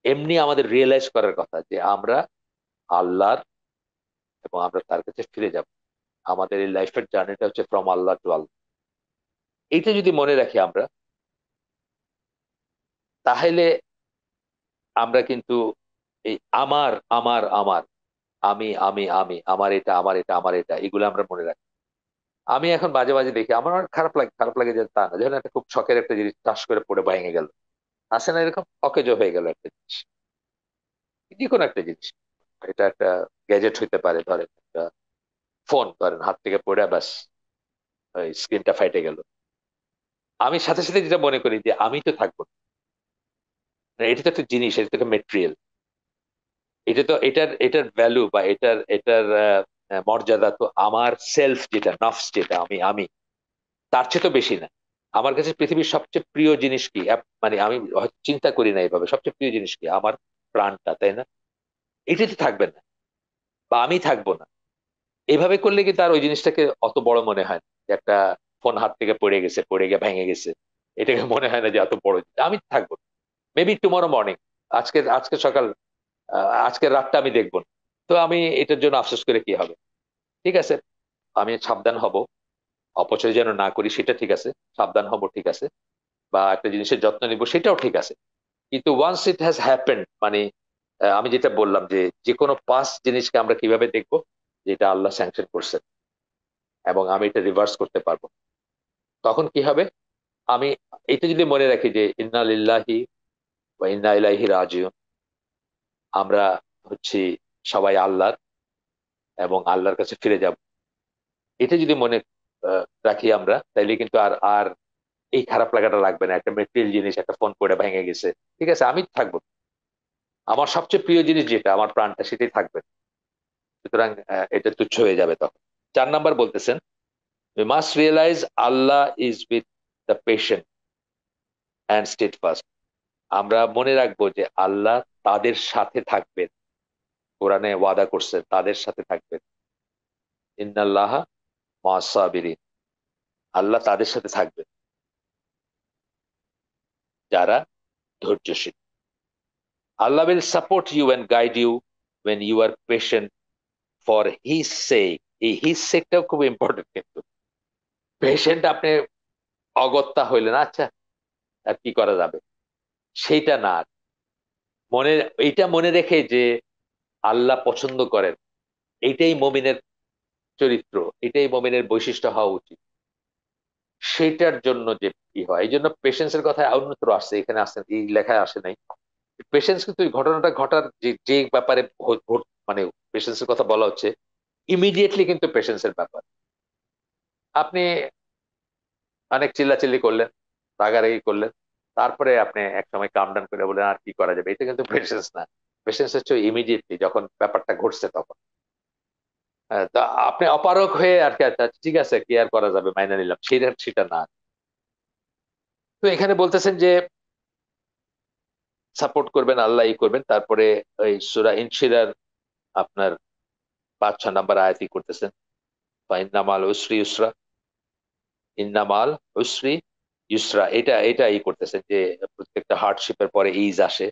এমনি আমাদের রিয়েলাইজ করার কথা যে আমরা আল্লাহর, এবং আমরা তার কাছে ফিরে যাব। আমাদের এই লাইফের জার্নিটা হচ্ছে ফ্রম আল্লাহ টু আল্লাহ। এইটা যদি মনে রাখি আমরা, তাহলে আমরা কিন্তু এই আমার আমার আমার, আমি আমার এটা, আমার এটা, আমার এটা, এগুলো আমরা মনে রাখি। আমি এখন মাঝে মাঝে দেখি, আমার অনেক খারাপ লাগে, খারাপ লাগে যে তা না, যখন একটা খুব শখের একটা জিনিস চাষ করে পড়ে ভেঙে গেল, আসে না এরকম অকেজো হয়ে গেল একটা জিনিস, যে কোনো একটা জিনিস, এটা একটা গ্যাজেট হইতে পারে, ধরেন একটা ফোন, ধরেন হাত থেকে পড়ে ব্যাস স্ক্রিনটা ফাইটে গেল, আমি সাথে সাথে যেটা মনে করি যে আমি তো থাকবো না। মানে এটা তো একটা জিনিস, এটা তো একটা মেটেরিয়াল, এটা তো এটার এটার ভ্যালু বা এটার এটার মর্যাদা তো আমার সেলফ যেটা, নফস যেটা, আমি তার চেয়ে তো বেশি না। আমার কাছে পৃথিবীর সবচেয়ে প্রিয় জিনিস কি? মানে আমি হয়তো চিন্তা করি না এইভাবে, সবচেয়ে প্রিয় জিনিস কি? আমার প্রাণটা, তাই না? এটা তো থাকবে না, বা আমি থাকবো না। এইভাবে করলে কিন্তু আর ওই জিনিসটাকে অত বড় মনে হয় না, যে একটা ফোন হাত থেকে পড়ে গেছে, পড়ে গিয়ে ভেঙে গেছে, এটাকে মনে হয় না যে এত বড় জিনিস। আমি থাকবো, মেবি টুমরো মর্নিং, আজকে আজকে সকাল, আজকের রাতটা আমি দেখবো না। তো আমি এটার জন্য আফসোস করে কি হবে? ঠিক আছে, আমি সাবধান হব, অপচয় যেন না করি সেটা ঠিক আছে, সাবধান হব ঠিক আছে, বা একটা জিনিসের যত্ন নিব সেটাও ঠিক আছে। কিন্তু ওয়ান্স ইট হ্যাজ হ্যাপেন্ড, মানে আমি যেটা বললাম যে যে কোনো পাস্ট জিনিসকে আমরা কিভাবে দেখবো, যেটা আল্লাহ স্যাংশন করছেন, এবং আমি এটা রিভার্স করতে পারবো, তখন কি হবে? আমি এটা যদি মনে রাখি যে ইন্না লিল্লাহি ওয়া ইন্না ইলাইহি রাজিউন, আমরা হচ্ছি সবাই আল্লাহর, এবং আল্লাহর কাছে ফিরে যাব, এটা যদি মনে রাখি আমরা, তাইলে কিন্তু আর আর এই খারাপ লাগাটা লাগবে না, একটা মেটেরিয়াল জিনিস, একটা ফোন পড়ে ভেঙে গেছে, ঠিক আছে, আমি থাকবো, আমার সবচেয়ে প্রিয় জিনিস যেটা, আমার প্রাণটা, সেটাই থাকবে। সুতরাং এটা তুচ্ছ হয়ে যাবে তখন। 4 নাম্বার বলতেছেন, we must realize Allah is with the patient and steadfast, আমরা মনে রাখবো যে আল্লাহ তাদের সাথে থাকবেন, কোরআনে ওয়াদা করছেন তাদের সাথে থাকবেন, ইন্নাল্লাহা মা'আস সাবিরিন, আল্লাহ তাদের সাথে থাকবেন যারা ধৈর্যশীল। আল্লাহ will support you and guide you when you are patient for his sake। এই his sake-টাও খুব ইম্পর্টেন্ট, কিন্তু পেশেন্ট আপনি অগত্যা হইলেন, আচ্ছা আর কি করা যাবে, সেইটা না। মনে, এইটা মনে রেখে যে আল্লাহ পছন্দ করেন, এইটাই মুমিনের চরিত্র, এটাই মুমিনের বৈশিষ্ট্য হওয়া উচিত, সেটার জন্য যে কি হয়। এই জন্য পেশেন্সের কথা অন্যত্র আসছে, এখানে আসছে, এই লেখায় আসে নাই। পেশেন্স কিন্তু এই ঘটনাটা ঘটার যে যে ব্যাপারে মানে পেশেন্সের কথা বলা হচ্ছে, ইমিডিয়েটলি কিন্তু পেশেন্সের ব্যাপার। আপনি অনেক চিল্লাচিল্লি করলেন, রাগারাগি করলেন, তারপরে আপনি এক সময় কাম ডাউন করে বলেন আর কি করা যাবে, এটা কিন্তু পেশেন্স না। পেশেন্স হচ্ছে ইমিডিয়েটলি যখন ব্যাপারটা ঘটছে তখন। হ্যাঁ, তা আপনি অপারগ হয়ে আর কি, আচ্ছা ঠিক আছে কি আর করা যাবে, মাইনে নিলাম, সেটা সেটা না। তো এখানে বলতেছেন যে সাপোর্ট করবেন, আল্লাহ করবেন। তারপরে ওই সূরা ইনশিরার আপনার 5-6 নম্বর আয়াতই করতেছেন, ইন্নামাল উসরি ইউসরা, ইন্নামাল উসরি ইউসরা, এটা এটা করতেছেন যে প্রত্যেকটা হার্ডশিপের পরে ইজ আসে,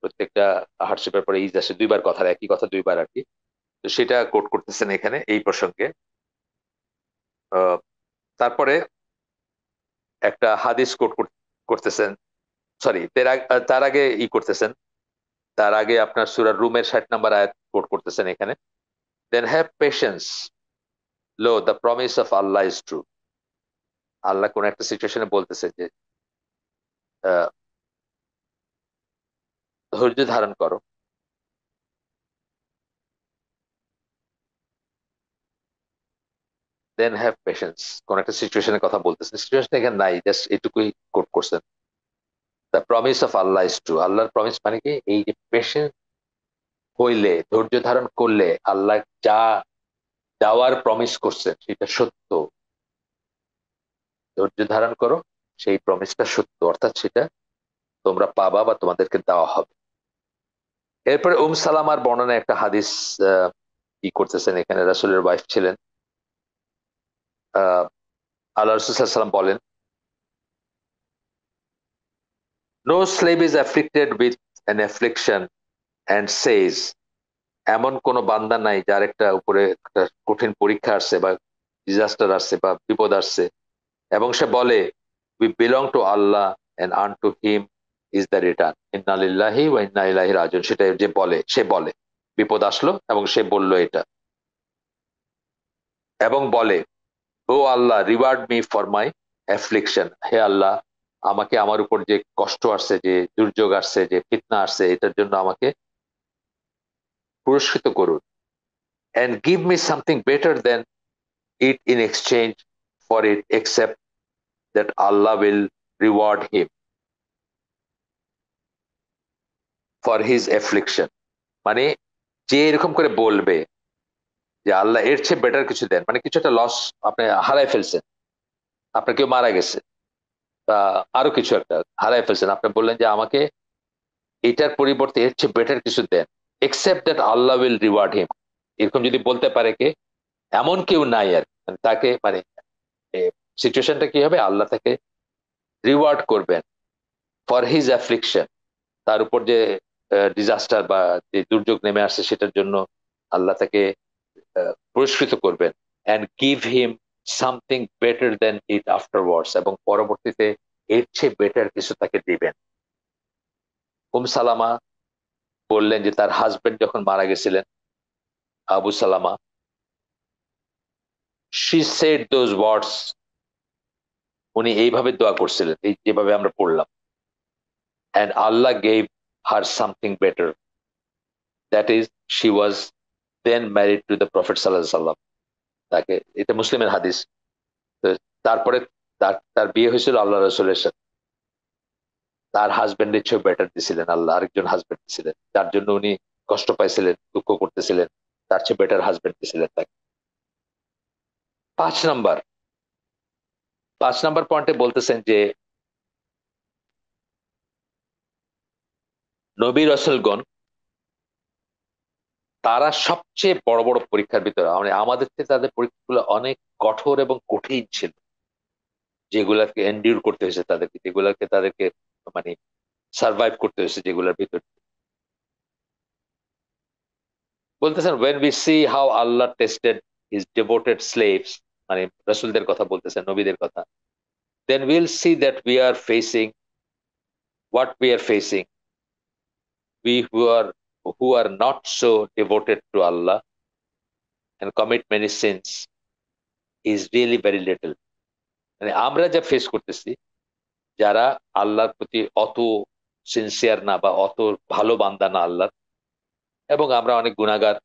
প্রত্যেকটা হার্ডশিপের পরে ইজ আসে, দুইবার কথা, একই কথা দুইবার আর কি। তো সেটা কোট করতেছেন এখানে এই প্রসঙ্গে। আহ, তারপরে একটা হাদিস কোট করতেছেন, সরি তার আগে করতেছেন, তার আগে আপনার সূরা রুমের 60 নম্বর আয়াত কোট করতেছেন এখানে। Then have patience, lo the promise of Allah is true. Allah কোন একটা সিচুয়েশনে বলতেছে যে আহ, ধৈর্য ধারণ করো। দেন হ্যাভ পেশেন্স, কোন একটা সিচুয়েশনের কথা বলতেছেন, সিচুয়েশন এখানে নাই, জাস্ট এটুকুই কোট করছেন। The promise of Allah is true, আল্লাহর প্রমিস মানে কি, এই যে পেশেন্স হইলে, ধৈর্য ধারণ করলে আল্লাহ যা দেওয়ার প্রমিস করছেন সেটা সত্য। ধৈর্য ধারণ করো, সেই প্রমিসটা সত্য, অর্থাৎ সেটা তোমরা পাবা বা তোমাদেরকে দেওয়া হবে। এরপরে সালামার বর্ণনা একটা হাদিস আহ, করতেছেন এখানে, রাসূলের ওয়াইফ ছিলেন। আহ আল্লাহ রাসূল সাল্লাল্লাহু আলাইহি ওয়াসাল্লাম বলেন, no slave is afflicted with an affliction and says, এমন কোন বান্দা নাই যার একটা উপরে একটা কঠিন পরীক্ষা আসছে বা ডিজাস্টার আসছে বা বিপদ আসছে, এবং সে বলে we belong to Allah and unto him is the return, ইন্না লিল্লাহি ওয়া ইন্না ইলাইহি রাজিউন। সেটা যে বলে, সে বলে, বিপদ আসলো এবং সে বলল এটা, এবং বলে O Allah reward me for my affliction, হে আল্লাহ আমাকে, আমার উপর যে কষ্ট আসছে, যে দুর্যোগ আসছে, যে ফিতনা আসছে, এটার জন্য আমাকে পুরস্কৃত করুন। And give me something better than it in exchange for it, except that Allah will reward him for his affliction. মানে যে এরকম করে বলবে যে আল্লাহ এর চেয়ে বেটার কিছু দেন, মানে কিছু একটা লস আপনি হারাই ফেলছেন, আপনার কেউ মারা গেছে বা আরো কিছু একটা হারাই ফেলছেন, আপনি বললেন যে আমাকে এটার পরিবর্তে এর চেয়ে বেটার কিছু দেন, except that Allah will reward him. এরকম যদি বলতে পারে কে, এমন কেউ নাই আর কি। মানে তাকে, মানে সিচুয়েশনটা কি হবে, আল্লাহ তাকে রিওয়ার্ড করবেন ফর হিজ অ্যাফ্লিকশন, তার উপর যে ডিজাস্টার বা যে দুর্যোগ নেমে আসছে সেটার জন্য আল্লাহ তাকে পুরস্কৃত করবেন, and give him something better than it afterwards, এবং পরবর্তীতে এর চেয়ে বেটার কিছু তাকে দিবেন। সালামা বললেন যে তার হাজবেন্ড যখন মারা গেছিলেন, Abu Salama, she said those words, উনি এইভাবে দোয়া করছিলেন, এই যেভাবে আমরা পড়লাম, and Allah gave her something better, that is she was then married to the prophet সাল্লাল্লাহু আলাইহি ওয়াসাল্লাম। তাকে, এটা মুসলিমের হাদিস। তো তারপরে তার তার বিয়ে হয়েছিল আল্লাহ রসুলের সাথে, তার হাজবেন্ডের চেয়ে বেটার দিছিলেন আল্লাহ, আরেকজন হাজবেন্ড দিছিলেন, যার জন্য উনি কষ্ট পাইছিলেন, দুঃখ করতেছিলেন, তার চেয়ে বেটার হাজবেন্ড দিছিলেন তাকে। 5 নম্বর, 5 নম্বর পয়েন্টে বলতেছেন যে নবী রসুলগণ তারা সবচেয়ে বড় বড় পরীক্ষার ভিতরে, মানে আমাদের থেকে তাদের পরীক্ষাগুলো অনেক কঠোর এবং কঠিন ছিল, যেগুলাকে এন্ডিউর করতে হয়েছে তাদেরকে, যেগুলাকে তাদেরকে মানে সার্ভাইভ করতে হয়েছে, যেগুলোর ভিতর বলতেছেন when we see how Allah tested his devoted slaves, মানে রাসূলদের কথা বলতেছেন, নবীদের কথা, then we'll see that we are facing what we are facing. We who are not so devoted to Allah and commit many sins is really very little. মানে আমরা যা ফেস করতেছি, যারা আল্লাহর প্রতি অত সিনসিয়ার না বা অত ভালো বান্দা না আল্লাহ, এবং আমরা অনেক গুনাহগার,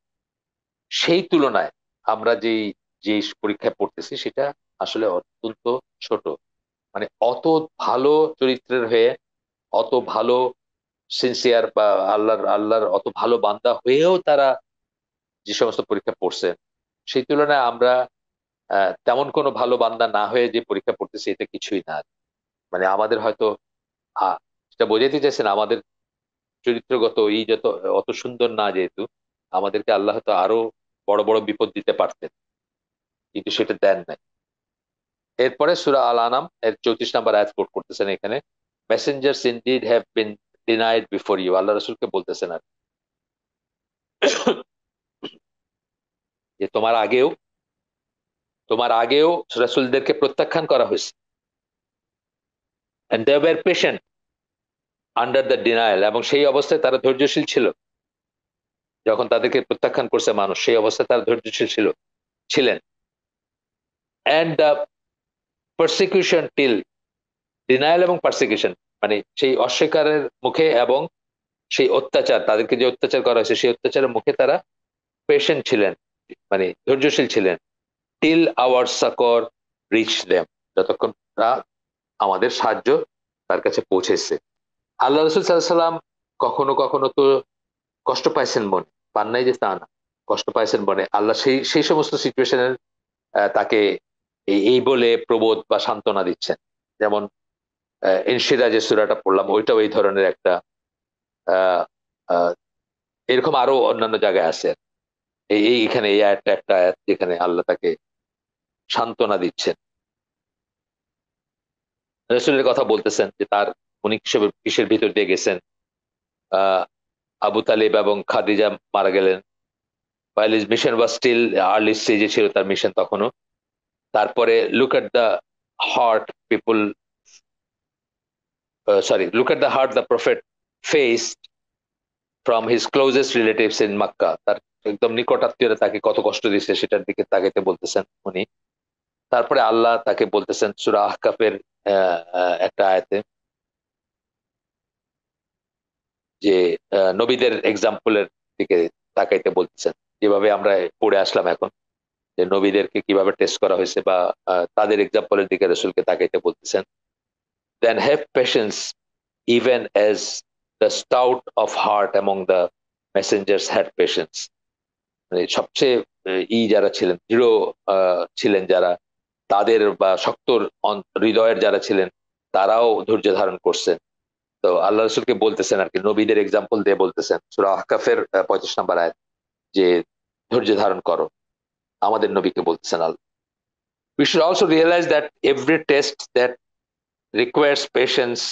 সেই তুলনায় আমরা যে পরীক্ষায় পড়তেছি সেটা আসলে অত্যন্ত ছোট। মানে অত ভালো চরিত্রের হয়ে, অত ভালো সিনসিয়ার বা আল্লাহর অত ভালো বান্দা হয়েও তারা যে সমস্ত পরীক্ষা পড়ছে, সেই তুলনায় আমরা তেমন কোনো ভালো বান্দা না হয়ে যে পরীক্ষা পড়তেছি, এটা কিছুই না। মানে আমাদের হয়তো সেটা বোঝাতে চাইছেন, আমাদের চরিত্রগত এই যত অত সুন্দর না, যেহেতু আমাদেরকে আল্লাহ হয়তো আরো বড় বড় বিপদ দিতে পারতেন, কিন্তু সেটা দেন নাই। এরপরে সূরা আল আনাম এর 34 নম্বর আয়াত কোট করতেছেন এখানে, messengers indeed have been denied before you, Allah রাসূলকে বলতেছেন আর যে তোমার আগেও রাসূলদেরকে প্রত্যাখ্যান করা হয়েছে, and they were patient under the denial, এবং সেই অবস্থায় তারা ধৈর্যশীল ছিল। যখন তাদেরকে প্রত্যাখ্যান করছে মানুষ, সেই অবস্থায় তারা ধৈর্যশীল ছিলেন। And the persecution till, denial এবং পারসিকিউশন মানে সেই অস্বীকারের মুখে এবং সেই অত্যাচার, তাদেরকে যে অত্যাচার করা হয়েছে সেই অত্যাচারের মুখে তারা পেশেন্ট ছিলেন, মানে ধৈর্যশীল ছিলেন। টিল আওয়ার সাকর রিচ দেম, যতক্ষণ আমাদের সাহায্য তার কাছে পৌঁছেছে। আল্লাহ রসুল সাল্লাল্লাহু আলাইহি সাল্লাম কখনো কখনো তো কষ্ট পাইছেন মনে, পান নাই যে তা না, কষ্ট পাইছেন মনে। আল্লাহ সেই সেই সমস্ত সিচুয়েশনের তাকে এই বলে প্রবোধ বা সান্ত্বনা দিচ্ছেন। যেমন ইনশিরা যে সূরাটা পড়লাম, ওইটাও এই ধরনের একটা আহ আহ, এরকম আরো অন্যান্য জায়গায় আছে। এখানে এই আয়াতটা একটা আয়াত যেখানে আল্লাহ তাকে সান্ত্বনা দিচ্ছেন। রাসূলের কথা বলতেছেন যে উনি কিসের ভিতর দিয়ে গেছেন। আহ আবু তালিব এবং খাদিজা মারা গেলেন, while his mission was still early stage ছিল তার মিশন তখনও। তারপরে look at the heart people, look at the heart the prophet faced from his closest relatives in Makkah, তার একদম নিকট আত্মীয়রা তাকে কত কষ্ট দিয়েছে সেটার দিকে তাকাইতে বলতেছেন উনি। তারপরে আল্লাহ তাকে বলতেছেন সূরা আহকাফের একটা আয়াতে যে নবীদের এক্সাম্পলের দিকে তাকাইতে বলতেছেন, যেভাবে আমরা পড়ে আসলাম এখন, যে নবীদেরকে কিভাবে টেস্ট করা হয়েছে বা তাদের এক্সাম্পলের দিকে রাসূলকে তাকাইতে বলতেছেন। Then have patience even as the stout of heart among the messengers had patience, মানে সবচেয়ে যারা ছিলেন, দৃঢ় ছিলেন যারা, তাদের বা শক্ত হৃদয়ের যারা ছিলেন, তারাও ধৈর্য ধারণ করছেন। তো আল্লাহ রসুলকে বলতেছেন আর কি, নবীদের এক্সাম্পল দিয়ে বলতেছেন সূরা আহকাফের 35 নম্বর আয়াত, যে ধৈর্য ধারণ করো। আমাদের নবীকে বলতেছেন আল্লাহ। We should also realize that every test that requires patience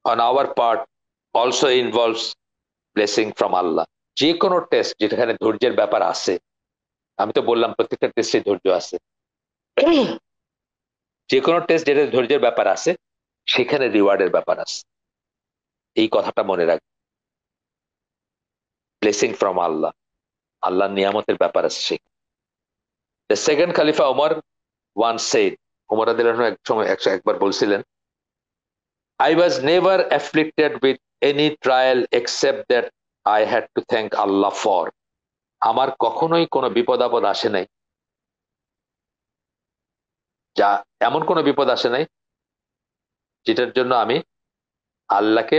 on our part also involves blessing from Allah. যে কোনো টেস্ট যেখানে ধৈর্যের ব্যাপার আছে, আমি তো বললাম প্রত্যেকটা টেস্টে ধৈর্য আছে, যে কোনো টেস্ট যেটা ধৈর্যের ব্যাপার আছে সেখানে রিওয়ার্ডের ব্যাপার আছে, এই কথাটা মনে রাখ। ব্লেসিং ফ্রম আল্লাহ, আল্লাহর নিয়ামতের ব্যাপার আছে সেখানে। The second Khalifa Omar once said, Omar রাদিয়াল্লাহু আনহু এক সময় একবার বলছিলেন, I was never afflicted with any trial except that I had to thank Allah for. আমার কখনোই কোনো বিপদ আপদ আসে নাই, যা এমন কোনো বিপদ আসে নাই যেটার জন্য আমি আল্লাহকে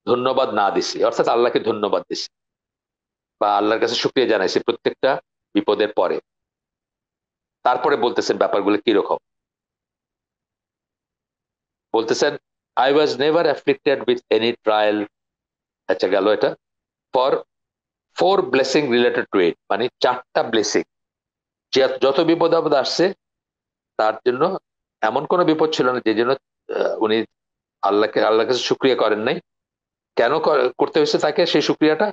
ধন্যবাদ না দিছি, অর্থাৎ আল্লাহকে ধন্যবাদ দিছি বা আল্লাহর কাছে শুকরিয়া জানাইছি প্রত্যেকটা বিপদের পরে। তারপরে বলতেছেন ব্যাপারগুলো কিরকম, বলতেছেন I was never afflicted with any trial, আচ্ছা গেল এটা, for four blessing related to it, মানে চারটা ব্লেসিং, যে যত বিপদ আপদ আসছে তার জন্য এমন কোনো বিপদ ছিল না যে জন্য উনি আল্লাহর কাছে শুক্রিয়া করেন নাই। কেন করতে হয়েছে তাকে সেই শুক্রিয়াটা?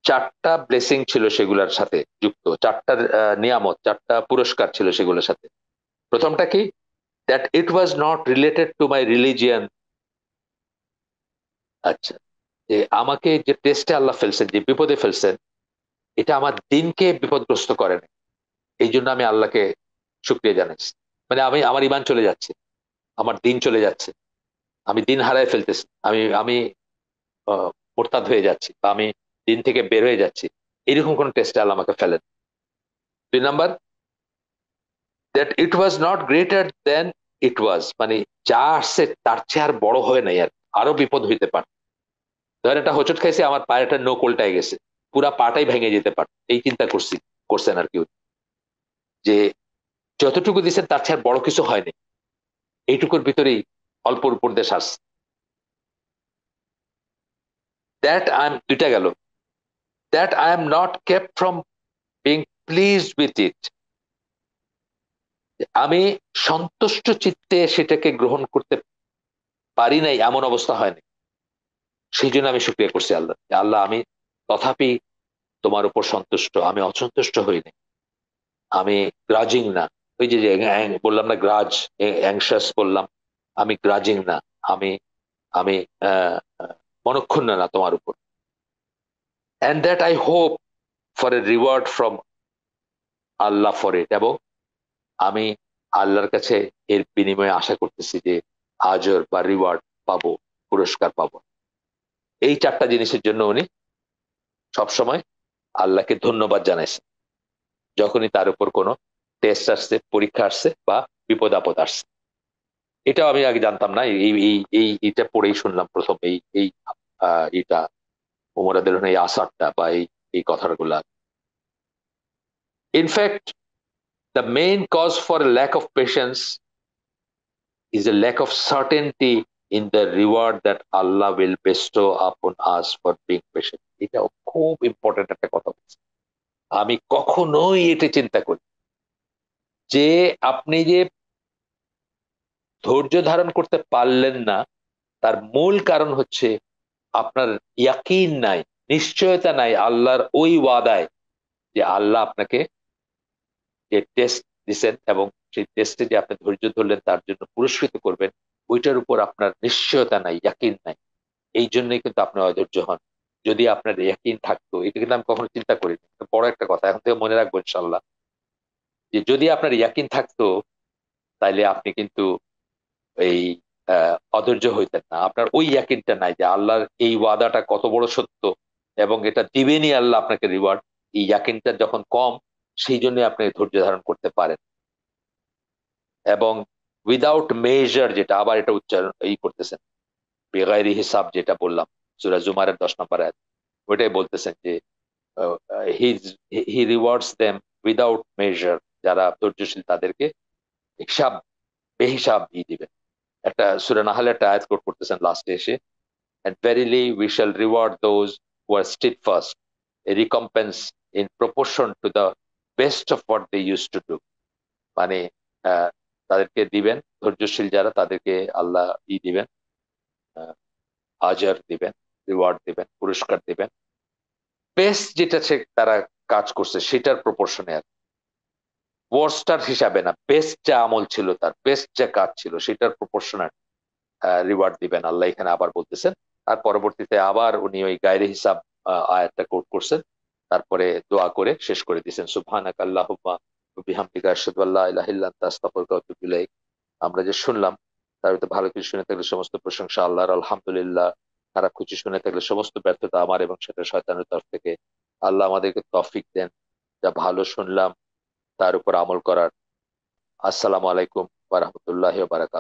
চারটা ব্লেসিং ছিল সেগুলোর সাথে যুক্ত, চারটা নিয়ামত, চারটা পুরস্কার ছিল সেগুলোর সাথে। প্রথমটা কি? That it was not related to my religion. আচ্ছা, যে আমাকে যে টেস্টে আল্লাহ ফেলছেন, যে বিপদে ফেলছেন, এটা আমার দিনকে বিপদগ্রস্ত করে না। এই জন্য আমি আল্লাহকে শুক্রিয়া জানাচ্ছি। মানে আমি, আমার ইমান চলে যাচ্ছে, আমার দিন চলে যাচ্ছে, আমি দিন হারায় ফেলতেছি, আমি আমি মোরতাদ হয়ে যাচ্ছি, বা আমি দিন থেকে বের হয়ে যাচ্ছি, এরকম কোন টেস্টে আল্লাহ আমাকে ফেলেন। 2 number, that it was not greater than it was, মানে যা আসছে তার চেয়ে আর বড় হয় নাই, আর আরো বিপদ হইতে পারে। ধর একটা হোঁচট খাইছে, আমার পায়ের একটা নখ উল্টায় গেছে, পুরা পাটাই ভেঙে যেতে পারে, এই চিন্তা করছেন আর কি, যে যতটুকু দিচ্ছেন তার চেয়ে আর বড় কিছু হয়নি, এইটুকুর ভিতরেই অল্পর উপর দেশ আসছে। দ্যাট আই এম, দুইটা গেল, that I am not kept from being pleased with it, আমি সন্তুষ্ট চিত্তে সেটাকে গ্রহণ করতে পারি নাই, এমন অবস্থা হয়নি। সেই জন্য আমি শুক্রিয়া করছি আল্লাহ, আল্লাহ আমি তথাপি তোমার উপর সন্তুষ্ট, আমি অসন্তুষ্ট হইনি, আমি গ্রাজিং না। ওই যে বললাম না, গ্রাজ, অ্যাংশাস বললাম, আমি গ্রাজিং না, আমি আমি মনক্ষুণ্ণ না তোমার উপর। And that I hope for a reward from Allah for it, এবং আমি আল্লাহর কাছে এর বিনিময়ে আশা করতেছি যে আজর বা রিওয়ার্ড পাবো, পুরস্কার পাবো। এই চারটা জিনিসের জন্য উনি সবসময় আল্লাহকে ধন্যবাদ জানাইছেন, যখনই তার উপর কোনো টেস্ট আসছে, পরীক্ষা আসছে, বা বিপদ আপদ আসছে। এটাও আমি আগে জানতাম না, এইটা পড়েই শুনলাম প্রথম, এই এই এটা ওমরাদের এই আসারটা বা এই কথাগুলা। In fact the main cause for a lack of patience is a lack of certainty in the reward that Allah will bestow upon us for being patient. এটা খুব ইম্পর্টেন্ট একটা কথা বলছি। আমি কখনোই এটা চিন্তা করি যে আপনি যে ধৈর্য ধারণ করতে পারলেন না, তার মূল কারণ হচ্ছে আপনার ইয়াকিন নাই, নিশ্চয়তা নাই আল্লাহর ওই ওয়াদায়, যে আল্লাহ আপনাকে যে টেস্ট দিচ্ছেন এবং সেই টেস্টে যে আপনি ধৈর্য ধরলেন তার জন্য পুরস্কৃত করবেন, ওইটার উপর আপনার নিশ্চয়তা নাই, ইয়াকিন নাই। এই জন্যই কিন্তু আপনি অধৈর্য হন। যদি আপনার ইয়াকিন থাকতো, এটা কিন্তু আমি কখনো চিন্তা করিনি, বড় একটা কথা, এখন থেকে মনে রাখবো ইনশাল্লাহ, যে যদি আপনার ইয়াকিন থাকতো, তাইলে আপনি কিন্তু এই অধৈর্য হইতেন না। আপনার ওই ইয়াকিনটা নাই যে আল্লাহর এই ওয়াদাটা কত বড় সত্য, এবং এটা দিবেনই আল্লাহ আপনাকে রিওয়ার্ড। এই ইয়াকিনটা যখন কম, সেই জন্য আপনি ধৈর্য ধারণ করতে পারেন। এবং উইদাউট মেজার, যেটা আবার এটা উচ্চারণ করতেছেন, বেগাইরি হিসাব, যেটা বললাম সূরা জুমারের 10 নম্বর আয়াত, ওইটাই বলতেছেন যে হি রিওয়ার্ডস দেম উইদাউট মেজার, যারা ধৈর্যশীল তাদেরকে হিসাব বেহিসাব দিবেন। একটা সূরা নাহলে একটা আয়াত কোট করতেছেন লাস্টে এসে, and verily we shall reward those who are steadfast a recompense in proportion to the best of what they used to do, মানে তাদেরকে দিবেন, ধৈর্যশীল যারা তাদেরকে আল্লাহ দিবেন, আজার দিবেন, রিওয়ার্ড দিবেন, পুরস্কার দিবেন, বেস্ট যেটা তারা কাজ করছে সেটার প্রপোর্শনে, আর ওয়ার্স্টার হিসাবে না, বেস্ট যা আমল ছিল, তার বেস্ট যা কাজ ছিল সেটার প্রপোর্শনাল রিওয়ার্ড দিবেন আল্লাহ, এখানে আবার বলতেছেন। আর পরবর্তীতে আবার উনি ওই গায়রে হিসাব আয়াতটা কোট করছেন, তারপরে দোয়া করে শেষ করে দিয়েছেন, সুবহানাকা আল্লাহুম্মা ওয়া বিহামদিকা আশহাদু আল্লা ইলাহা ইল্লা আনতা আস্তাগফিরুকা ওয়া আতুবু ইলাইক। আমরা যে শুনলাম তার ভিতরে ভালো কিছু শুনে থাকলে সমস্ত প্রশংসা আল্লাহর, আলহামদুলিল্লাহ। খারাপ কিছু শুনে থাকলে সমস্ত ব্যর্থতা আমার, এবং সেটা শয়তানের তরফ থেকে। আল্লাহ আমাদেরকে তৌফিক দেন যা ভালো শুনলাম তার উপর আমল করার। আসসালামু আলাইকুম ওয়া রাহমাতুল্লাহি ওয়া বারাকাতুহু।